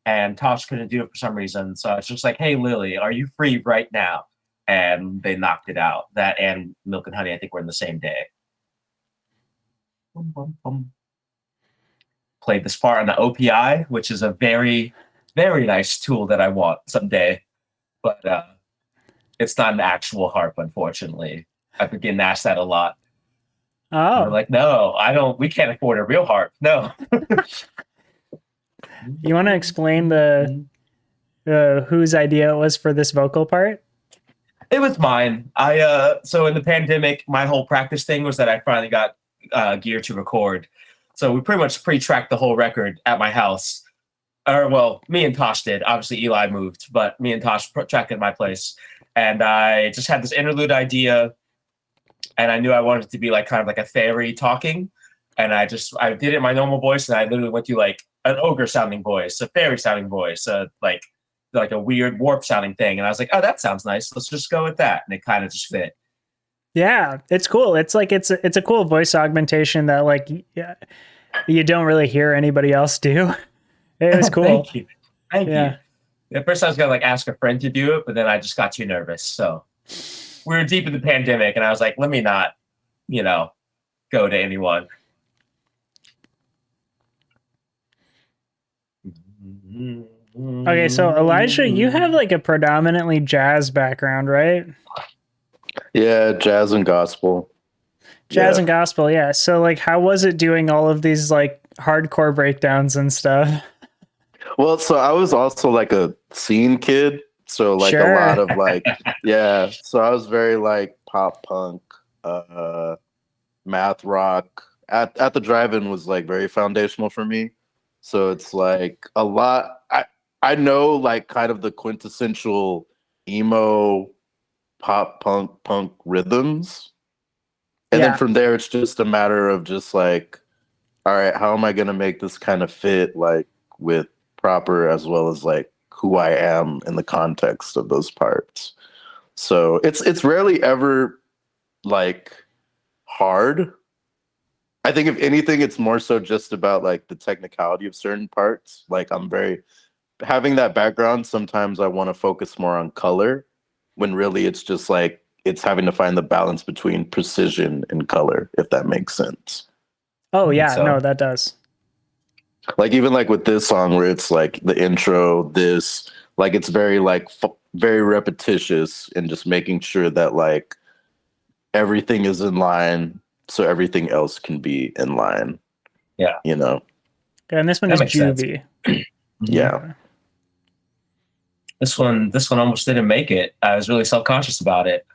and Tosh couldn't do it for some reason. So it's just like, hey, Lily, are you free right now? And they knocked it out. That and Milk and Honey, I think, were in the same day. Boom, boom, boom. Played this part on the OPI, which is a very, very nice tool that I want someday. But it's not an actual harp, unfortunately. I've been getting asked that a lot. Oh, I'm like, no, we can't afford a real harp. No. you want to explain the whose idea it was for this vocal part? It was mine. So in the pandemic, my whole practice thing was that I finally got gear to record. So we pretty much pre-tracked the whole record at my house. Or well, me and Tosh did. Obviously, Eli moved, but me and Tosh tracked it at my place. And I just had this interlude idea, and I knew I wanted it to be like kind of like a fairy talking. And I did it in my normal voice, and I literally went to like an ogre sounding voice, a fairy sounding voice, like a weird warp sounding thing. And I was like, oh, that sounds nice. Let's just go with that. And it kind of just fit. Yeah, it's cool. It's like it's a cool voice augmentation that like you don't really hear anybody else do. It was cool. Thank you. Thank you. At first I was gonna like ask a friend to do it, but then I just got too nervous. So we were deep in the pandemic, and I was like, let me not, go to anyone. Okay, so Elijah, you have like a predominantly jazz background, right? Yeah, jazz and gospel. Jazz and gospel, yeah. So like how was it doing all of these like hardcore breakdowns and stuff? Well, so I was also like a scene kid. So like Sure. a lot of like, yeah. So I was very like pop punk, math rock. At the drive-in was like very foundational for me. So it's like a lot. I know like kind of the quintessential emo pop punk rhythms. And then from there it's just a matter of just like, all right, how am I gonna make this kind of fit like with proper as well as like who I am in the context of those parts. So it's rarely ever like hard. I think if anything, it's more so just about like the technicality of certain parts. Like I'm very having that background. Sometimes I want to focus more on color when really it's just like it's having to find the balance between precision and color, if that makes sense. Oh yeah, So- no, that does. Like even like with this song where it's like the intro, this like it's very like very repetitious and just making sure that like everything is in line so everything else can be in line. Yeah. Yeah, and this one That is makes sense. juvie. Yeah. This one almost didn't make it. I was really self-conscious about it.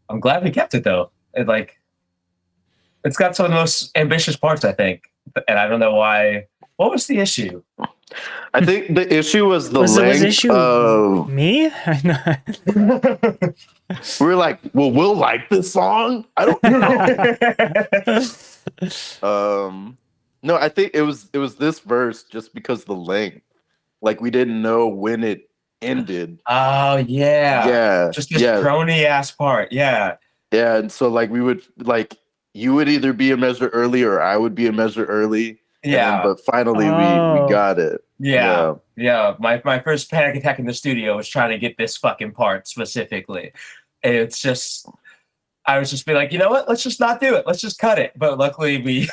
I'm glad we kept it though. It's got some of the most ambitious parts, I think. And I don't know why. What was the issue? I think the issue was the Was length issue of me? we were like, well, we'll like this song. I don't know. No, I think it was this verse just because the length. Like we didn't know when it ended. Oh yeah. Yeah. Just this drony ass part. Yeah. Yeah. And so like we would like you would either be a measure early or I would be a measure early. Yeah. But finally we got it. Yeah. My first panic attack in the studio was trying to get this fucking part specifically. And it's just I was just be like, you know what? Let's just not do it. Let's just cut it. But luckily we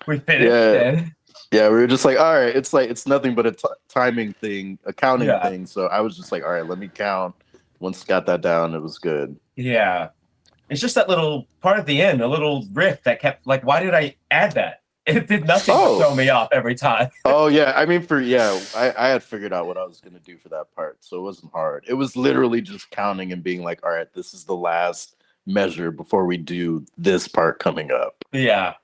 finished it. Yeah, we were just like, all right, it's like it's nothing but a timing thing, a counting thing. So I was just like, all right, let me count. Once got that down, it was good. Yeah. It's just that little part at the end, a little riff that kept like, why did I add that? It did nothing but throw me off every time. Oh yeah, I mean I had figured out what I was gonna do for that part, so it wasn't hard. It was literally just counting and being like, all right, this is the last measure before we do this part coming up. Yeah.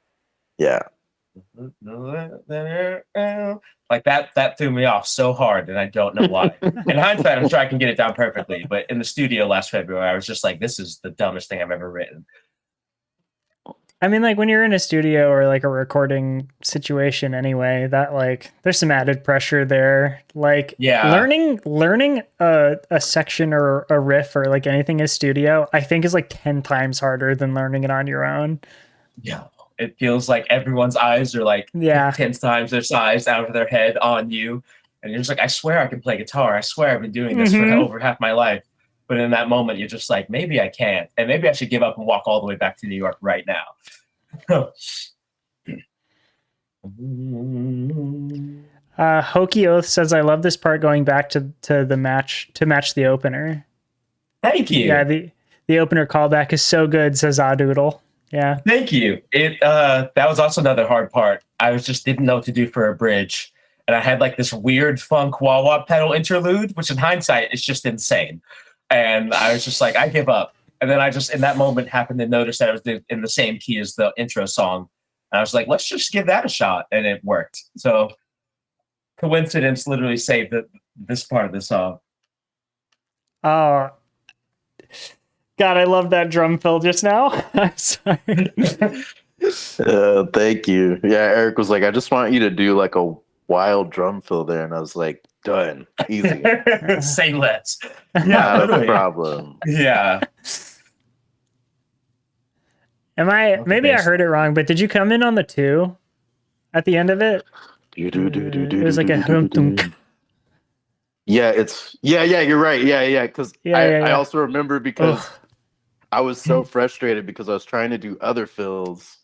Like that threw me off so hard, and I don't know why. In hindsight, I'm sure I can get it down perfectly, but in the studio last February, I was just like, this is the dumbest thing I've ever written. I mean, like when you're in a studio or like a recording situation anyway, that like there's some added pressure there. Like learning a section or a riff or like anything in studio, I think is like 10 times harder than learning it on your own. Yeah. It feels like everyone's eyes are like 10 times their size out of their head on you. And you're just like, I swear I can play guitar. I swear I've been doing this for over half my life. But in that moment, you're just like, maybe I can't. And maybe I should give up and walk all the way back to New York right now. Hokey Oath says, I love this part going back to the match to match the opener. Thank you. Yeah, the opener callback is so good, says Doodle. Yeah. Thank you. That was also another hard part. I just didn't know what to do for a bridge. And I had like this weird funk wah-wah pedal interlude, which in hindsight is just insane. And I was just like, I give up. And then I just, in that moment, happened to notice that I was in the same key as the intro song. And I was like, let's just give that a shot. And it worked. So coincidence literally saved this part of the song. Oh, God, I love that drum fill just now. I'm sorry. Thank you. Yeah, Eric was like, I just want you to do like a wild drum fill there. And I was like, done. Easy. Say less. Yeah, no problem. Yeah. Maybe I heard it wrong, but did you come in on the 2 at the end of it? It was like a hum-tunk. Yeah, you're right. Yeah. Because I also remember because I was so frustrated because I was trying to do other fills.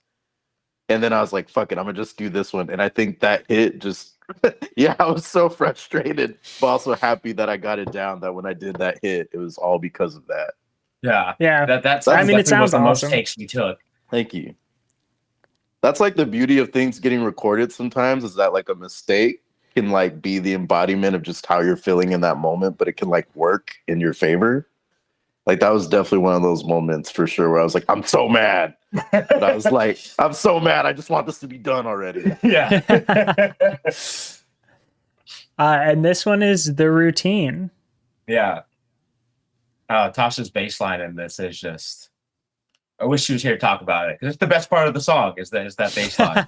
And then I was like, fuck it, I'm going to just do this one. And I think that hit just, I was so frustrated, but also happy that I got it down, that when I did that hit, it was all because of that. Yeah. Yeah. That's I mean, it sounds the awesome. most takes we took. Thank you. That's like the beauty of things getting recorded sometimes, is that like a mistake can like be the embodiment of just how you're feeling in that moment, but it can like work in your favor. Like that was definitely one of those moments for sure where I was like, I'm so mad. But I was like, I'm so mad. I just want this to be done already. Yeah. And this one is The Routine. Yeah. Tasha's bass line in this is just, I wish she was here to talk about it, because it's the best part of the song is that bass line.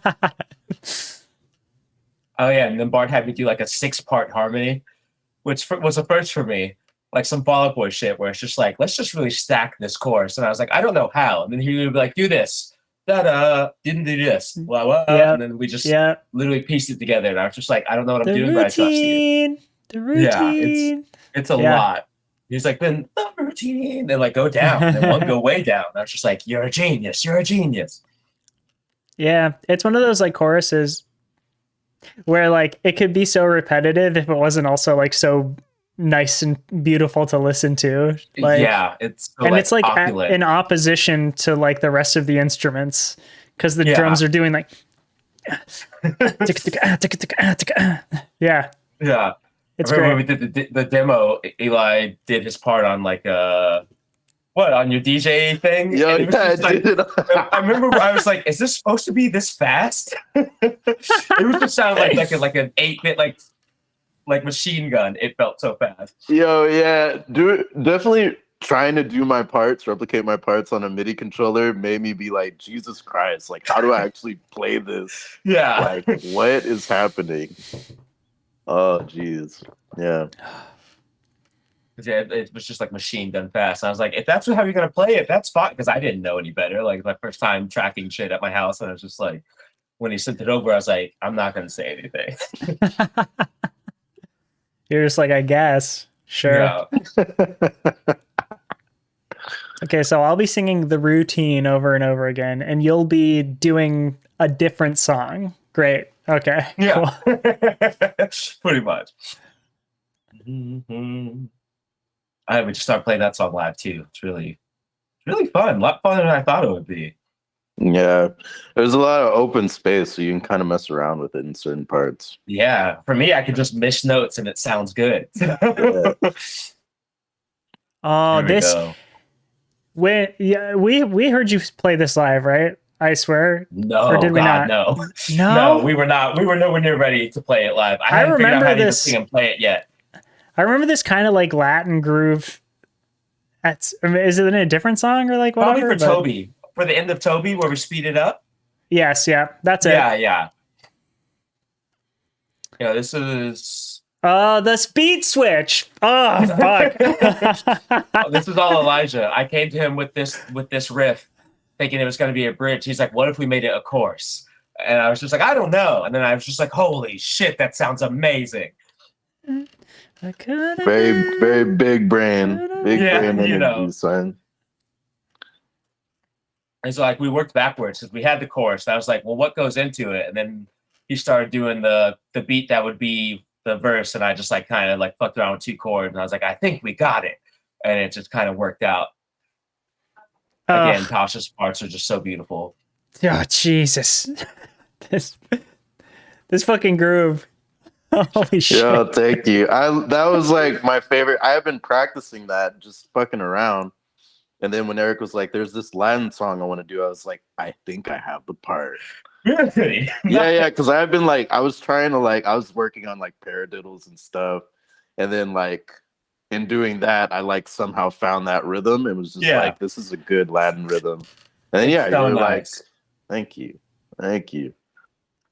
Oh yeah, and then Bart had me do like a 6-part harmony, which was a first for me. Like some Fall Out Boy shit where it's just like, let's just really stack this chorus. And I was like, I don't know how. And then he would be like, do this. Da-da. Didn't do this. Blah, blah. And then we just literally pieced it together. And I was just like, I don't know what I'm doing, but I trust you. The routine. Yeah, it's a lot. He's like, then the routine. Then like go down. And one go way down. And I was just like, you're a genius. You're a genius. Yeah. It's one of those like choruses where like it could be so repetitive if it wasn't also like so nice and beautiful to listen to. Like, yeah, it's so, and like, it's like opulent. in opposition to like the rest of the instruments, because the drums are doing like yeah. It's I remember great. when we did the demo, Eli did his part on like on your DJ thing? Yeah, I remember I was like, is this supposed to be this fast? It was just sound like an 8-bit like machine gun. It felt so fast. Definitely trying to do my parts, replicate my parts on a MIDI controller made me be like, Jesus Christ, like how do I actually play this? Yeah. Like what is happening? Oh geez. Yeah. Yeah, it was just like machine gun fast. And I was like, if that's how you're gonna play it, that's fine. Because I didn't know any better. Like my first time tracking shit at my house, and I was just like, when he sent it over, I was like, I'm not gonna say anything. You're just like, I guess. Sure. Yeah. Okay, so I'll be singing The Routine over and over again, and you'll be doing a different song. Great. Okay. Yeah. Cool. Pretty much. I would just start playing that song live too. It's really fun. A lot funner than I thought it would be. Yeah. There's a lot of open space, so you can kind of mess around with it in certain parts. Yeah. For me, I could just miss notes and it sounds good. Oh, this go. we heard you play this live, right? I swear. No, or did we God, not? No, we were not. We were nowhere near ready to play it live. I hadn't figured out how to even sing and play it yet. I remember this kind of like Latin groove. Is it in a different song or like whatever? Probably for Toby. For the end of Toby where we speed it up. Yes, yeah. That's it. Yeah. Yeah, this is the speed switch. Oh fuck. This is all Elijah. I came to him with this riff, thinking it was gonna be a bridge. He's like, what if we made it a chorus? And I was just like, I don't know. And then I was just like, holy shit, that sounds amazing. I could have Very, been. very big brain. Big Yeah, brain you know. energy, son. And so like we worked backwards because we had the chorus. I was like, well, what goes into it? And then he started doing the beat that would be the verse, and I just like kind of like fucked around with 2 chords, and I was like, I think we got it, and it just kind of worked out. Again, Tasha's parts are just so beautiful. Oh Jesus, this fucking groove. Holy shit! Yeah, thank you. That was like my favorite. I have been practicing that, just fucking around. And then when Erik was like, "There's this Latin song I want to do," I was like, "I think I have the part." Really? Yeah, because I've been like, I was trying to like, I was working on like paradiddles and stuff, and then like in doing that, I like somehow found that rhythm. It was just like, this is a good Latin rhythm. And then It's so you're nice. like, thank you.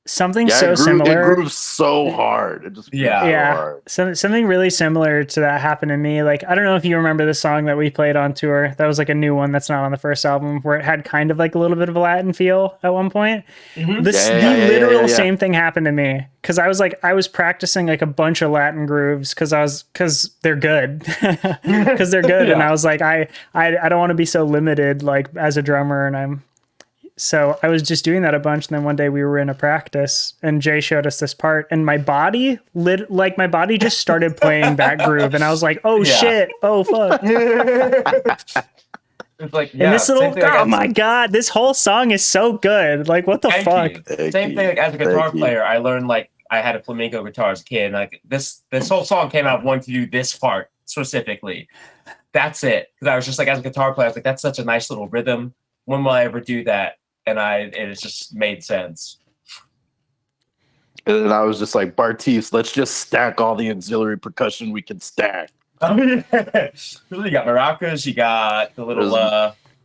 Something Yeah, so it similar. grooves so hard. It just grooves so Yeah, hard. something really similar to that happened to me. Like, I don't know if you remember the song that we played on tour. That was like a new one that's not on the first album, where it had kind of like a little bit of a Latin feel at one point. Mhm. The literal same thing happened to me, because I was practicing like a bunch of Latin grooves because they're good, because they're good, and Yeah. I was like, I don't want to be so limited like as a drummer, and so I was just doing that a bunch, and then one day we were in a practice, and Jay showed us this part, and my body just started playing that groove, and I was like, "Oh shit! Oh fuck!" It's like, And this little, same thing, like, oh my god, this whole song is so good. Like, what the Thank fuck? you. Same thing, like, as a guitar player, I learned like I had a flamenco guitar as a kid. And, like this whole song came out of wanting to do this part specifically. That's it. Because I was just like, as a guitar player, I was like, that's such a nice little rhythm. When will I ever do that? And it just made sense. And then I was just like, Bartiz, let's just stack all the auxiliary percussion we can stack. Oh, yeah. You got maracas, you got the little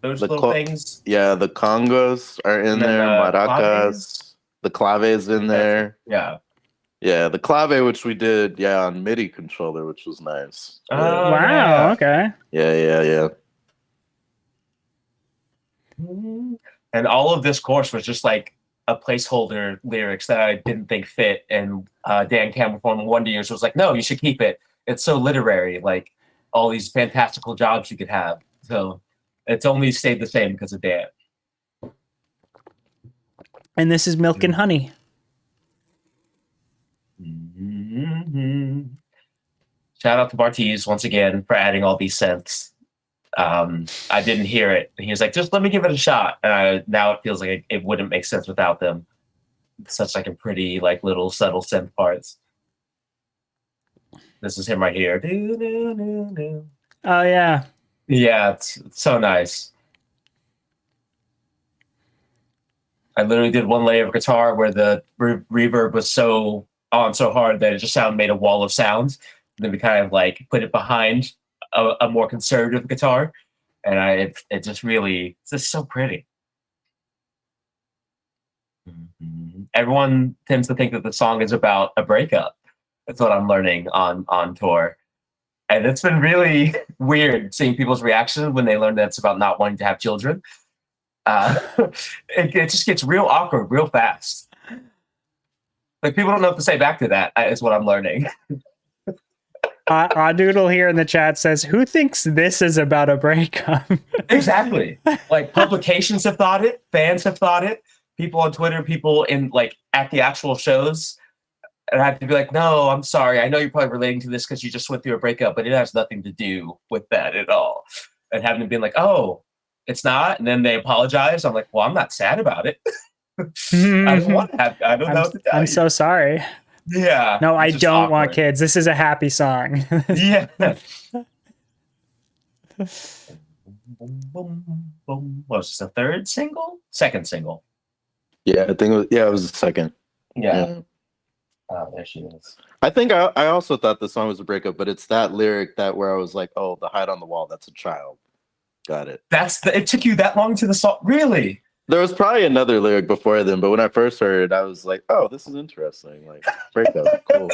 those little things. Yeah, the congos are in there, maracas, the claves in there. Yeah. Yeah, the clave, which we did, on MIDI controller, which was nice. Oh, wow. yeah. Okay. Yeah. And all of this course was just like a placeholder lyrics that I didn't think fit. And Dan Campbell from Wonder Years was like, no, you should keep it. It's so literary, like all these fantastical jobs you could have. So it's only stayed the same because of Dan. And this is Milk and Honey. Mm-hmm. Shout out to Bartiz once again for adding all these synths. I didn't hear it. He was like, just let me give it a shot. And now it feels like it wouldn't make sense without them. It's such like a pretty like little subtle synth parts. This is him right here. Oh yeah. Yeah, it's so nice. I literally did one layer of guitar where the reverb was so on so hard that it just made a wall of sound. And then we kind of like put it behind a more conservative guitar, and it just really, it's just so pretty. Mm-hmm. Everyone tends to think that the song is about a breakup. That's what I'm learning on tour, and it's been really weird seeing people's reaction when they learn that it's about not wanting to have children. It just gets real awkward real fast. Like people don't know what to say back to that. Is what I'm learning. Doodle here in the chat says, "Who thinks this is about a breakup?" Exactly. Like publications have thought it, fans have thought it, people on Twitter, people in like at the actual shows, and I have to be like, no, I'm sorry. I know you're probably relating to this because you just went through a breakup, but it has nothing to do with that at all. And having to be like, oh, it's not, and then they apologize. I'm like, well, I'm not sad about it. I don't want to have. I don't know what to tell you. I'm so sorry. Yeah. No, I don't want kids. This is a happy song. Yeah. What was this, the third single? Second single. Yeah, I think it was the second. Yeah. Oh, there she is. I think I also thought the song was a breakup, but it's that lyric where I was like, oh, the hide on the wall, that's a child. Got it. It took you that long to the song? Really? There was probably another lyric before then, but when I first heard it, I was like, oh, this is interesting. Like, breakup, cool.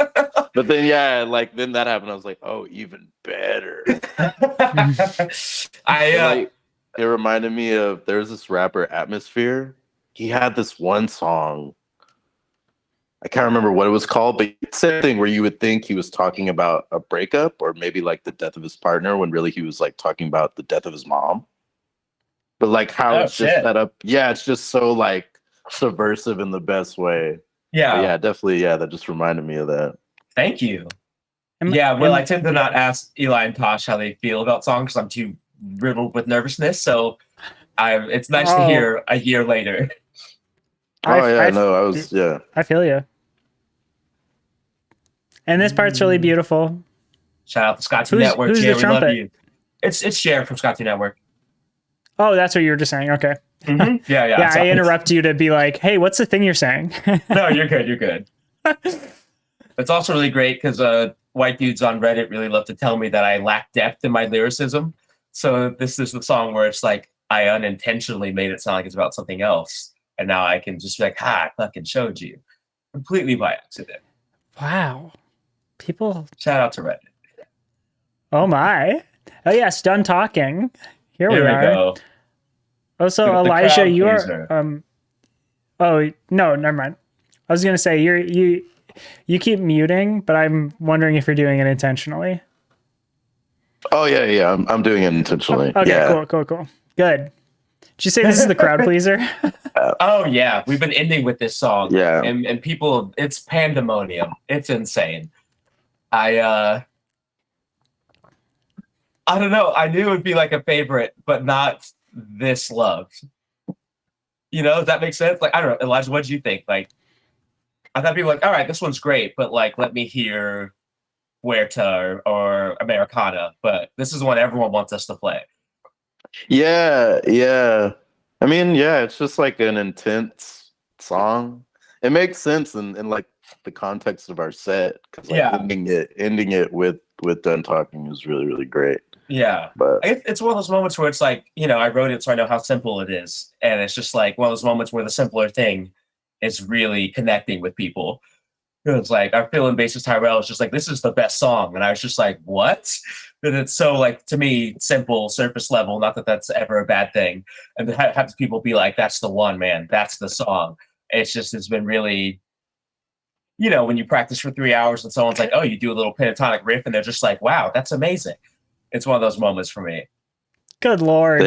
But then, then that happened. I was like, oh, even better. It reminded me of, there's this rapper, Atmosphere. He had this one song. I can't remember what it was called, but it's the same thing where you would think he was talking about a breakup or maybe like the death of his partner when really he was like talking about the death of his mom. But like how Oh, it's just shit. set up, yeah, it's just so like subversive in the best way. Yeah. But yeah, definitely, yeah, that just reminded me of that. Thank you. Am- Yeah, well, am- I tend to not ask Eli and Tosh how they feel about songs because I'm too riddled with nervousness. So it's nice to Oh. hear a year later. Oh yeah, no, I was yeah. I feel you. And this part's really beautiful. Shout out to Scotty Who's- Network. who's the Jerry, we love trumpet? you. It's Cher from Scotty Network. Oh, that's what you were just saying. Okay. Yeah, yeah. Yeah, I sorry. interrupt you to be like, hey, what's the thing you're saying? No, you're good. You're good. It's also really great because white dudes on Reddit really love to tell me that I lack depth in my lyricism. So this is the song where it's like I unintentionally made it sound like it's about something else, and now I can just be like, "Ha, I fucking showed you," completely by accident. Wow. People. Shout out to Reddit. Oh, my. Oh, yes. Done talking. Here we Here we are. go. Oh, so The Elijah, crowd you pleaser. are. Oh, no, never mind. I was going to say, you keep muting, but I'm wondering if you're doing it intentionally. Oh yeah, I'm doing it intentionally. Okay, yeah. cool. Good. Did you say this is the crowd pleaser? Oh yeah, we've been ending with this song. Yeah. and people, it's pandemonium. It's insane. I don't know. I knew it would be like a favorite, but not this loved. You know, does that make sense? Like, I don't know, Elijah, what did you think? Like, I thought people were like, all right, this one's great, but like, let me hear Huerta or Americana. But this is the one everyone wants us to play. Yeah. I mean, yeah, it's just like an intense song. It makes sense in like the context of our set because like Yeah. ending it with Done Talking is really, really great. Yeah. But It's one of those moments where it's like, you know, I wrote it so I know how simple it is. And it's just like one of those moments where the simpler thing is really connecting with people. It's like our feeling bassist Tyrell is just like, this is the best song. And I was just like, what? And it's so like, to me, simple, surface level, not that that's ever a bad thing. And to have people be like, that's the one, man, that's the song. It's been really, you know, when you practice for 3 hours and someone's like, oh, you do a little pentatonic riff and they're just like, wow, that's amazing. It's one of those moments for me. Good Lord.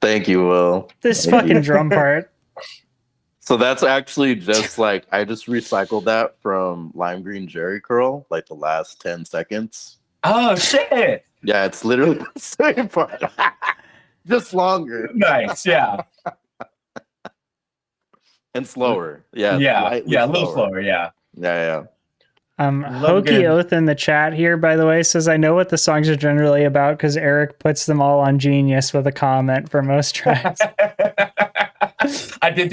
thank you, Will. This fucking drum part. So that's actually just like I just recycled that from Lime Green Jerry Curl, like the last 10 seconds. Oh, shit. Yeah, it's literally the same part. Just longer. Nice, yeah. And slower. Yeah. Yeah, a little slower, yeah. Yeah. Hokey good. Oath in the chat here, by the way, says, I know what the songs are generally about because Eric puts them all on Genius with a comment for most tracks. I think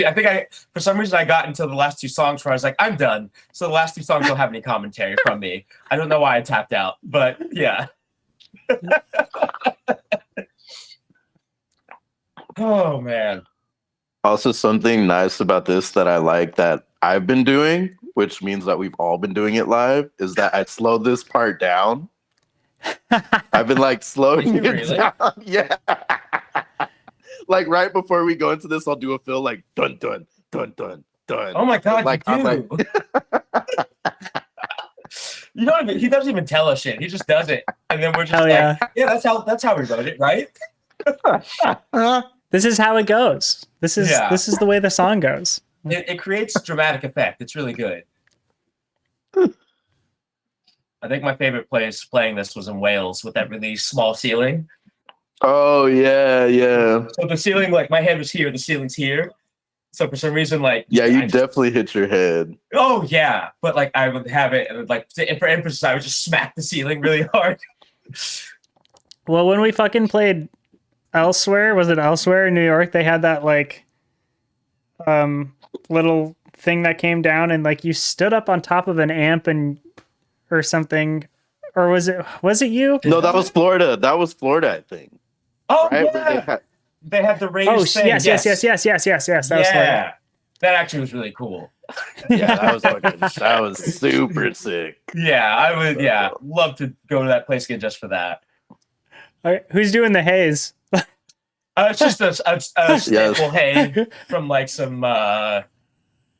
for some reason I got into the last two songs where I was like, I'm done. So the last two songs don't have any commentary from me. I don't know why I tapped out, but yeah. Oh man. Also, something nice about this that I like that I've been doing, which means that we've all been doing it live, is that I slowed this part down. I've been like slowing Did you it really? down. Yeah. Like right before we go into this, I'll do a fill like dun dun dun dun dun. Oh my god, Like, you I'm do. You don't even, he doesn't even tell us shit. He just does it. And then we're just Hell like, yeah. yeah, that's how we wrote it, right? This is how it goes. This is the way the song goes. It creates dramatic effect. It's really good. I think my favorite place playing this was in Wales with that really small ceiling. Oh yeah. So the ceiling, like my head was here, the ceiling's here. So for some reason, like Yeah, you definitely hit your head. oh yeah, but like I would have it, and like for emphasis, I would just smack the ceiling really hard. Well, when we fucking played Elsewhere, was it Elsewhere in New York? They had that like little thing that came down and like you stood up on top of an amp and or something. Or was it you? No, that was Florida. I think. Oh Right? yeah, they had the raised Oh thing. yes. That was Yeah, that actually was really cool. Yeah, that was super sick. Yeah, I would. Yeah, love to go to that place again just for that. All right, who's doing the haze? It's just a staple hay from like some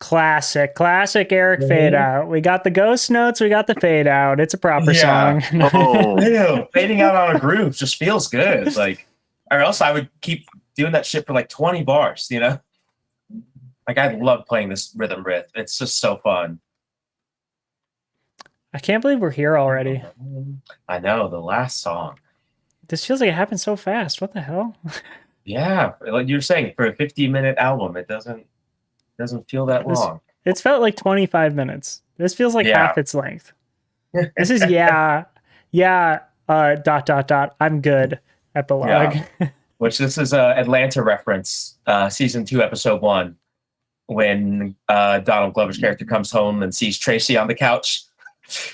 Classic Eric fade Mhm. out. We got the ghost notes, we got the fade out. It's a proper Yeah. song. Oh, Ew, fading out on a groove just feels good. Like, or else I would keep doing that shit for like 20 bars, you know? Like, I love playing this rhythm riff. It's just so fun. I can't believe we're here already. I know, the last song. This feels like it happened so fast. What the hell? Yeah, like you were saying, for a 50-minute album, it doesn't feel that This long. it's felt like 25 minutes. This feels like Yeah. half its length. This is I'm good. Epilogue. Which this is a Atlanta reference, season 2, episode 1, when Donald Glover's character comes home and sees Tracy on the couch,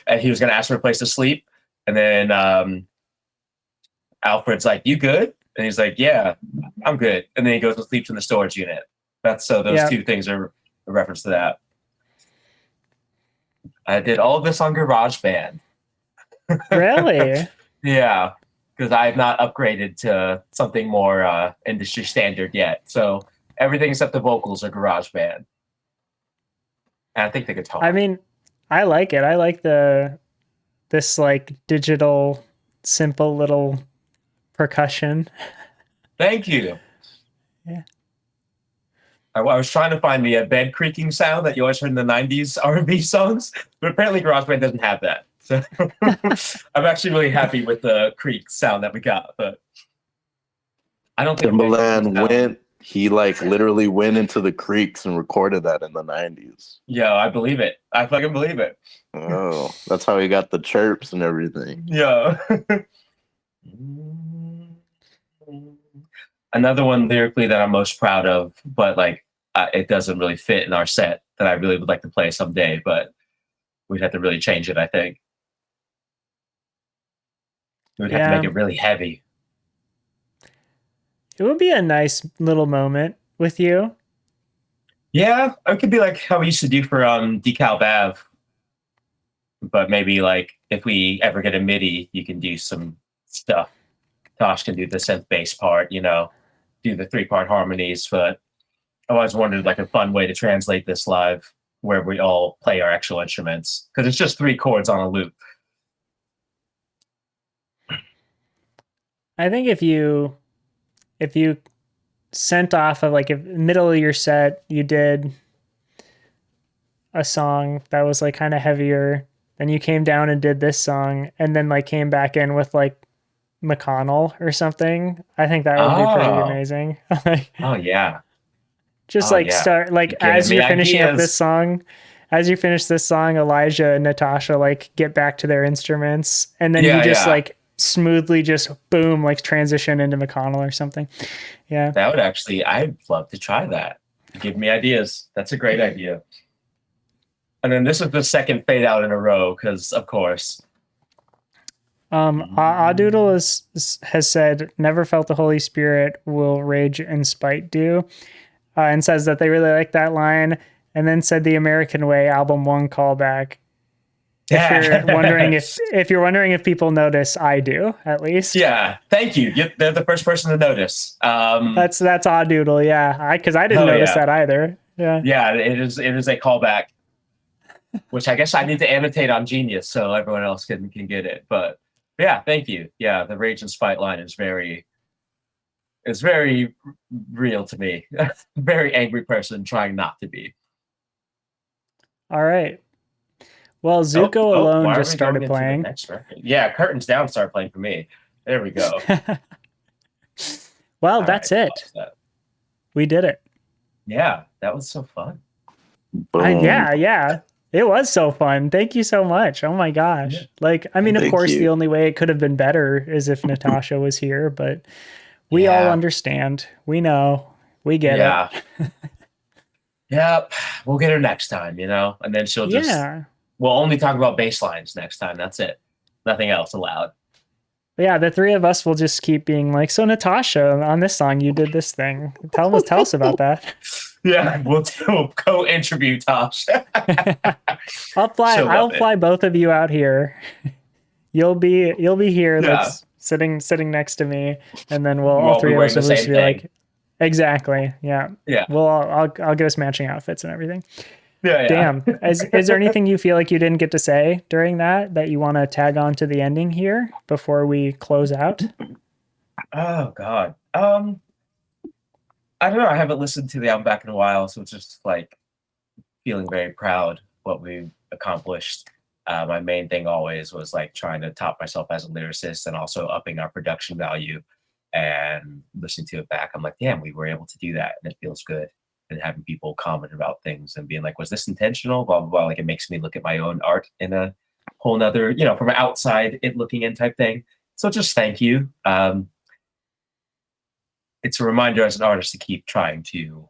and he was going to ask for a place to sleep, and then Alfred's like, "You good?" And he's like, "Yeah, I'm good." And then he goes and sleeps in the storage unit. Those two things are a reference to that. I did all of this on GarageBand. Really? Yeah, because I have not upgraded to something more industry standard yet. So everything except the vocals are GarageBand. And I think the guitar. I mean, I like it. I like this like digital, simple little percussion. Thank you. Yeah. I was trying to find the bed creaking sound that you always heard in the 90s R&B songs, but apparently GarageBand doesn't have that. So I'm actually really happy with the creak sound that we got. But I don't think Timbaland he like literally went into the creeks and recorded that in the 90s. Yeah, I believe it. I fucking believe it. Oh, that's how he got the chirps and everything. Yeah. Another one lyrically that I'm most proud of, but like it doesn't really fit in our set, that I really would like to play someday, but we'd have to really change it, I think. We would have to make it really heavy. It would be a nice little moment with you. Yeah, it could be like how we used to do for Decal Bav. But maybe like if we ever get a MIDI, you can do some stuff. Tosh can do the synth bass part, you know, do the 3-part harmonies. But I always wondered like a fun way to translate this live, where we all play our actual instruments, because it's just 3 chords on a loop. I think if you sent off of like, if middle of your set you did a song that was like kind of heavier, then you came down and did this song, and then like came back in with like McConnell or something, I think that would be pretty amazing. Oh yeah. Just start like as you're finishing up this song, as you finish this song, Elijah and Natasha like get back to their instruments, and then you just like smoothly just boom, like transition into McConnell or something. Yeah. That would actually, I'd love to try that. Give me ideas. That's a great idea. And then this is the second fade out in a row, because of course. Adoodle has said, never felt the Holy Spirit, will rage and spite do. And says that they really like that line, and then said the American Way album 1 callback. If you're wondering if people notice, I do, at least. Yeah, thank you. They're the first person to notice. That's Adoodle, yeah. Because I didn't notice that either. Yeah. Yeah, it is a callback, which I guess I need to annotate on Genius so everyone else can get it. But yeah, thank you. Yeah, the rage and spite line is very real to me. Very angry person trying not to be. All right. Well, Zuko alone just started playing. Yeah, Curtains Down started playing for me. There we go. Well, that's it. We did it. Yeah, that was so fun. Yeah. It was so fun. Thank you so much. Oh my gosh. Yeah. Like, I mean, of course, the only way it could have been better is if Natasha was here, but we all understand. We know. We get it. Yep. We'll get her next time, you know? And then she'll just... Yeah. We'll only talk about bass lines next time. That's it. Nothing else allowed. Yeah, the 3 of us will just keep being like, so Natasha, on this song, you did this thing. Tell us about that. Yeah, we'll co-interview Tosh. I'll fly both of you out here. You'll be here. That's sitting next to me, and then we'll all 3 of us will just be like, Exactly. Yeah. Yeah. Well, I'll get us matching outfits and everything. Yeah. Damn. Is there anything you feel like you didn't get to say during that you want to tag on to the ending here before we close out? Oh God. I don't know. I haven't listened to the album back in a while, so it's just like feeling very proud what we've accomplished. My main thing always was like trying to top myself as a lyricist and also upping our production value. And listening to it back, I'm like, damn, we were able to do that, and it feels good. And having people comment about things and being like, was this intentional? Blah blah blah. Like it makes me look at my own art in a whole nother, from outside it looking in type thing. So just thank you. It's a reminder as an artist to keep trying to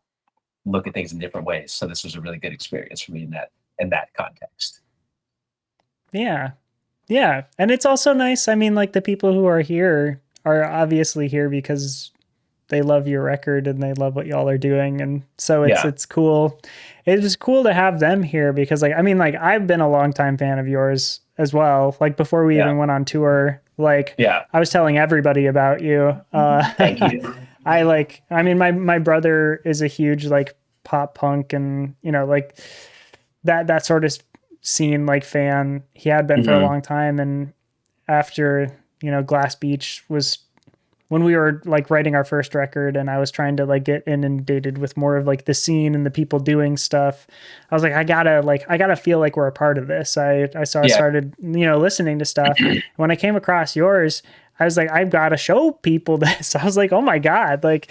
look at things in different ways. So this was a really good experience for me in that context. Yeah. Yeah. And it's also nice. I mean, like the people who are here are obviously here because they love your record and they love what y'all are doing. And so it's cool. It is cool to have them here because like, I mean, like I've been a longtime fan of yours as well. Like before we even went on tour, like I was telling everybody about you. Thank you. My brother is a huge like pop punk and, like that sort of scene, like fan. He had been for a long time. And after, Glass Beach was when we were like writing our first record and I was trying to like get inundated with more of like the scene and the people doing stuff. I was like, I gotta feel like we're a part of this. I started, listening to stuff. When I came across yours, I was like, I've got to show people this. I was like, oh my God. Like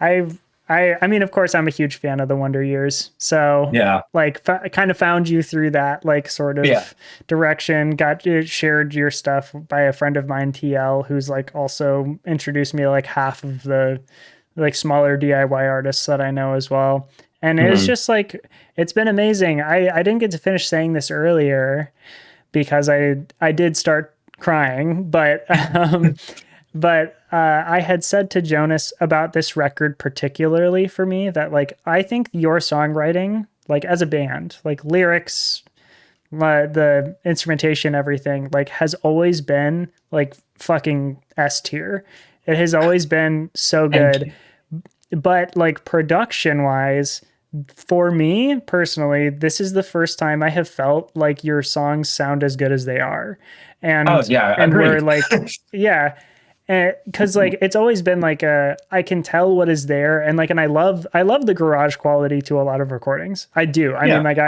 I mean, of course I'm a huge fan of the Wonder Years. So I kind of found you through that, like sort of direction, shared your stuff by a friend of mine, TL, who's like also introduced me to like half of the like smaller DIY artists that I know as well. And it's just like, it's been amazing. I didn't get to finish saying this earlier because I did start crying, but I had said to Jonas about this record particularly for me that like I think your songwriting, like as a band, like lyrics, the instrumentation, everything, like has always been like fucking S tier. It has always been so good. But like production wise, for me personally, this is the first time I have felt like your songs sound as good as they are. And we're like, because like it's always been like I can tell what is there, and I love the garage quality to a lot of recordings. I do. I mean, like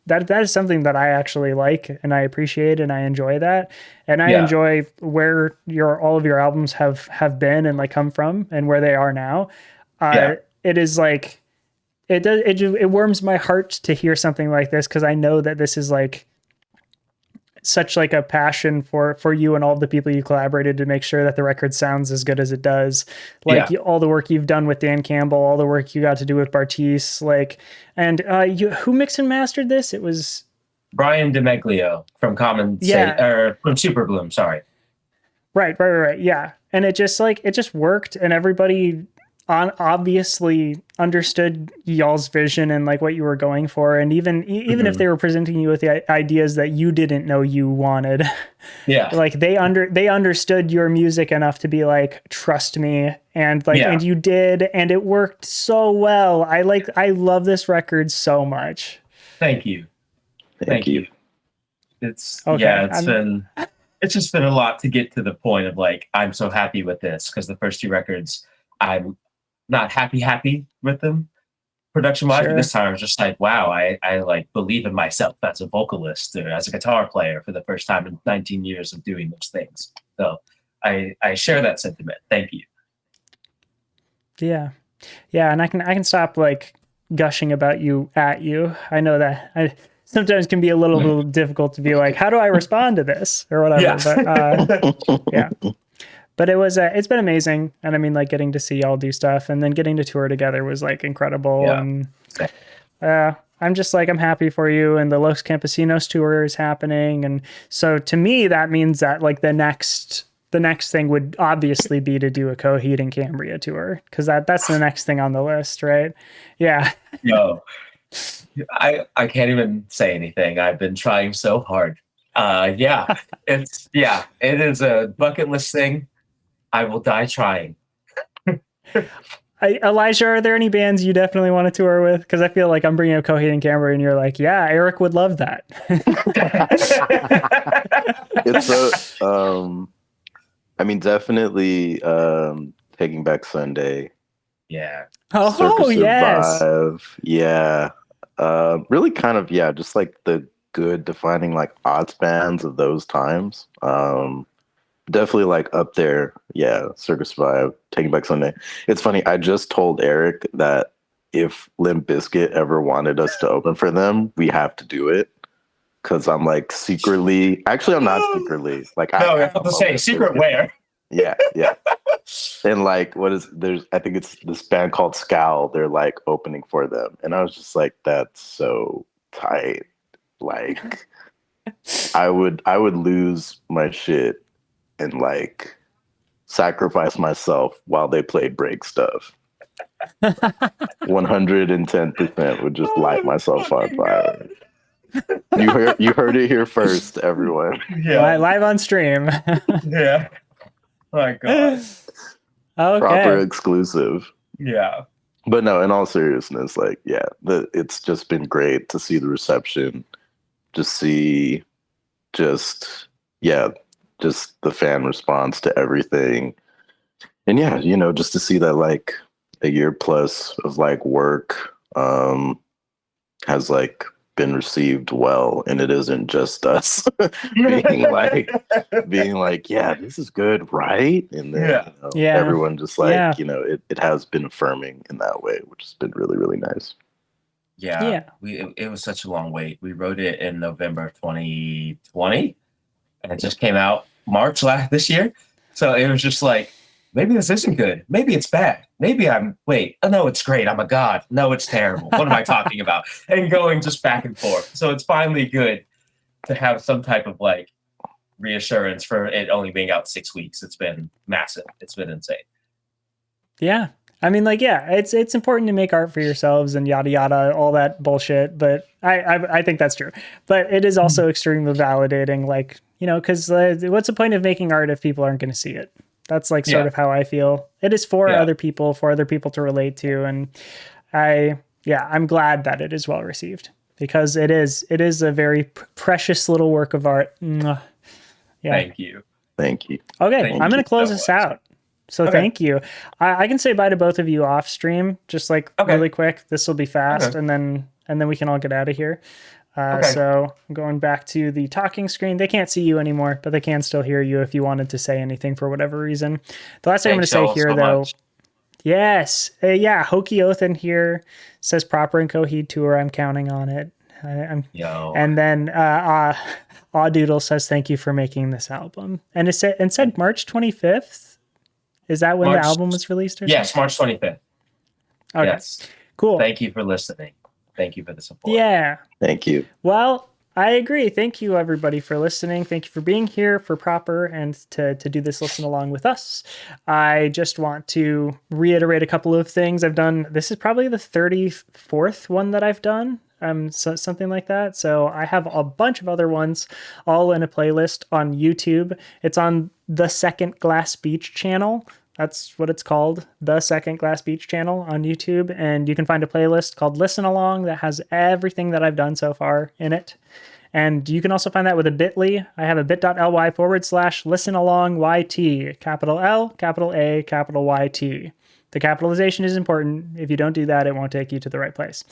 that is something that I actually like and I appreciate and I enjoy that, and I enjoy where all of your albums have been and like come from and where they are now. It is like it warms my heart to hear something like this because I know that this is like such like a passion for you and all the people you collaborated to make sure that the record sounds as good as it does. Like all the work you've done with Dan Campbell, all the work you got to do with Bartiz, who mixed and mastered this? It was Brian DeMeglio from from Super Bloom. Sorry. Right. Yeah. And it just worked and everybody obviously understood y'all's vision and like what you were going for, and even if they were presenting you with the ideas that you didn't know you wanted, like they understood your music enough to be like, trust me, and and you did, and it worked so well. I love this record so much. Thank you. Thank you. It's it's just been a lot to get to the point of like I'm so happy with this, because the first two records I'm not happy with them production wise. But this time I was just like, wow, I like believe in myself as a vocalist or as a guitar player for the first time in 19 years of doing those things. So I share that sentiment. Thank you. Yeah, and I can stop like gushing about you at you. I know that I sometimes can be a little difficult to be like, how do I respond to this or whatever. But but it was it's been amazing, and I mean like getting to see y'all do stuff and then getting to tour together was like incredible. And I'm just like, I'm happy for you, and the Los Campesinos tour is happening, and so to me that means that like the next thing would obviously be to do a Coheed and Cambria tour, because that's the next thing on the list, right? No, I can't even say anything. I've been trying so hard. It is a bucket list thing. I will die trying. Elijah, are there any bands you definitely want to tour with? Because I feel like I'm bringing up Coheed and Cambria, and you're like, yeah, Erik would love that. It's I mean, definitely Taking Back Sunday. Yeah. Oh, yes. Survive. Yeah. Really kind of, yeah, just like the good defining like odds bands of those times. Definitely like up there. Yeah. Circus Survive, Taking Back Sunday. It's funny. I just told Erik that if Limp Bizkit ever wanted us to open for them, we have to do it. Cause I'm like secretly, actually, I'm not secretly like, No, I have I'm to say, Limp secret Bizkit. where? Yeah. Yeah. And like, I think it's this band called Scowl. They're like opening for them. And I was just like, that's so tight. Like, I would lose my shit and like sacrifice myself while they played break stuff. 110% would just light myself on fire. You heard it here first, everyone. Yeah. Live on stream. Yeah. My God. Okay. Proper exclusive. Yeah. But no, in all seriousness, like, yeah, it's just been great to see the reception, just the fan response to everything. And yeah, just to see that like a year plus of like work has like been received well, and it isn't just us being like, yeah, this is good, right? And then everyone just like, it has been affirming in that way, which has been really, really nice. Yeah. It was such a long wait. We wrote it in November 2020, and it just came out March this year. So it was just like, maybe this isn't good. Maybe it's bad. Maybe oh no, it's great. I'm a god. No, it's terrible. What am I talking about? And going just back and forth. So it's finally good to have some type of like reassurance for it only being out 6 weeks. It's been massive. It's been insane. Yeah. I mean, like, yeah, it's important to make art for yourselves and yada yada, all that bullshit. But I think that's true. But it is also extremely validating, like, because what's the point of making art if people aren't going to see it? That's like sort of how I feel. It is for other people to relate to, and I'm glad that it is well received, because it is a very precious little work of art. Mwah. Yeah. Thank you. Okay, I'm going to close this out. So thank you. I can say bye to both of you off stream, just like really quick. This will be fast, and then we can all get out of here. So I'm going back to the talking screen. They can't see you anymore, but they can still hear you if you wanted to say anything for whatever reason. The last thing I'm going to say here, though. Yes. Hokey Oath in here says proper and Coheed tour. I'm counting on it. And then Aw Doodle says thank you for making this album. And it said March 25th. Is that when the album was released? Yes, March 25th. Okay. Yes. Cool. Thank you for listening. Thank you for the support. Yeah. Thank you. Well, I agree. Thank you, everybody, for listening. Thank you for being here for Proper and to do this listen along with us. I just want to reiterate a couple of things I've done. This is probably the 34th one that I've done. Something like that. So I have a bunch of other ones all in a playlist on YouTube. It's on the Second Glass Beach channel. That's what it's called, the Second Glass Beach channel on YouTube. And you can find a playlist called Listen Along that has everything that I've done so far in it. And you can also find that with a bit.ly. I have a bit.ly/listenalongyt, capital L, capital A, capital YT. The capitalization is important. If you don't do that, it won't take you to the right place.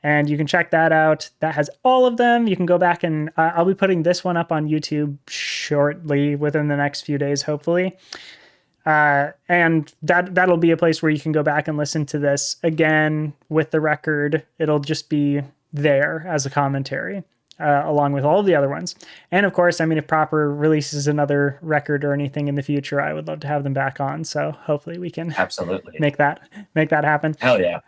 And you can check that out. That has all of them. You can go back and I'll be putting this one up on YouTube shortly, within the next few days, hopefully. And that'll be a place where you can go back and listen to this again with the record. It'll just be there as a commentary, along with all the other ones. And of course, I mean, if Proper releases another record or anything in the future, I would love to have them back on. So hopefully we can absolutely make that happen. Hell yeah.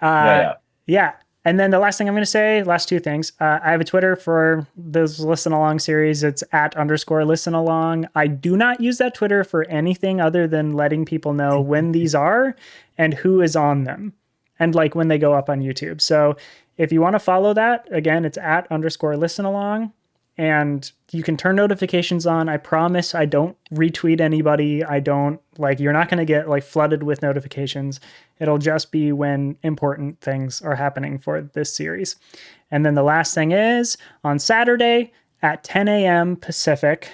Yeah. And then the last thing I'm going to say, last two things. I have a Twitter for this Listen Along series. It's @_Listen Along. I do not use that Twitter for anything other than letting people know when these are and who is on them, and like when they go up on YouTube. So if you want to follow that, again, it's @_Listen Along. and you can turn notifications on. I promise I don't retweet anybody. I don't you're not going to get flooded with notifications. It'll just be when important things are happening for this series. And then the last thing is on Saturday at 10 a.m. Pacific,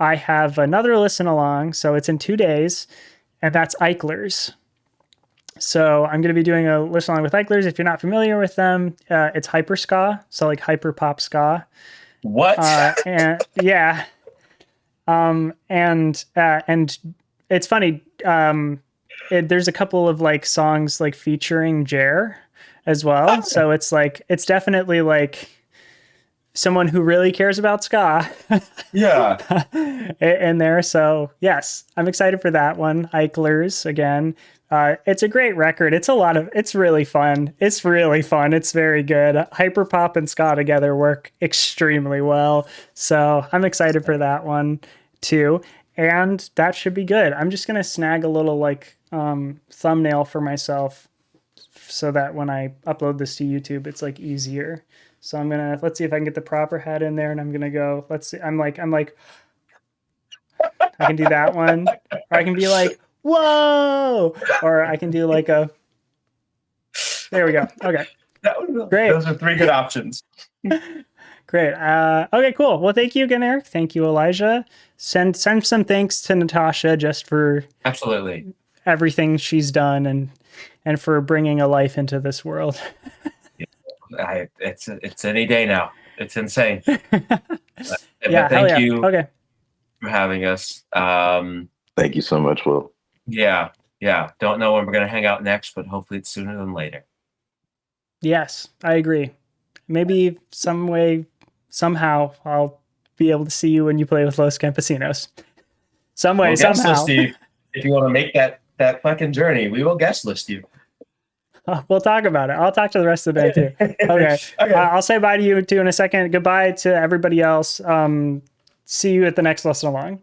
I have another listen along. So it's in 2 days, and that's Eichlers. So I'm going to be doing a listen along with Eichlers. If you're not familiar with them, it's hyper ska. So hyper pop ska. What? And yeah. And it's funny. There's a couple of songs featuring Jer as well. So it's definitely someone who really cares about ska. Yeah. In there. So yes, I'm excited for that one. Eichlers again. It's a great record. It's really fun. It's really fun. It's very good. Hyperpop and ska together work extremely well. So I'm excited for that one too. And that should be good. I'm just going to snag a little thumbnail for myself so that when I upload this to YouTube, it's easier. So let's see if I can get the proper head in there, and I'm going to go, let's see. I can do that one, or I can be whoa, or I can do there we go. Okay. Great. Those are 3 good options. Great. Okay, cool. Well, thank you again, Erik. Thank you, Elijah. Send some thanks to Natasha just for absolutely everything she's done and for bringing a life into this world. It's any day now. It's insane. Yeah. Thank you. Okay. For having us. Thank you so much, Will. Yeah. Don't know when we're gonna hang out next, but hopefully it's sooner than later. Yes, I agree. Maybe some way, somehow, I'll be able to see you when you play with Los Campesinos. Some way, somehow. List you. If you want to make that fucking journey, we will guest list you. We'll talk about it. I'll talk to the rest of the band too. Okay. I'll say bye to you too in a second. Goodbye to everybody else. See you at the next lesson along.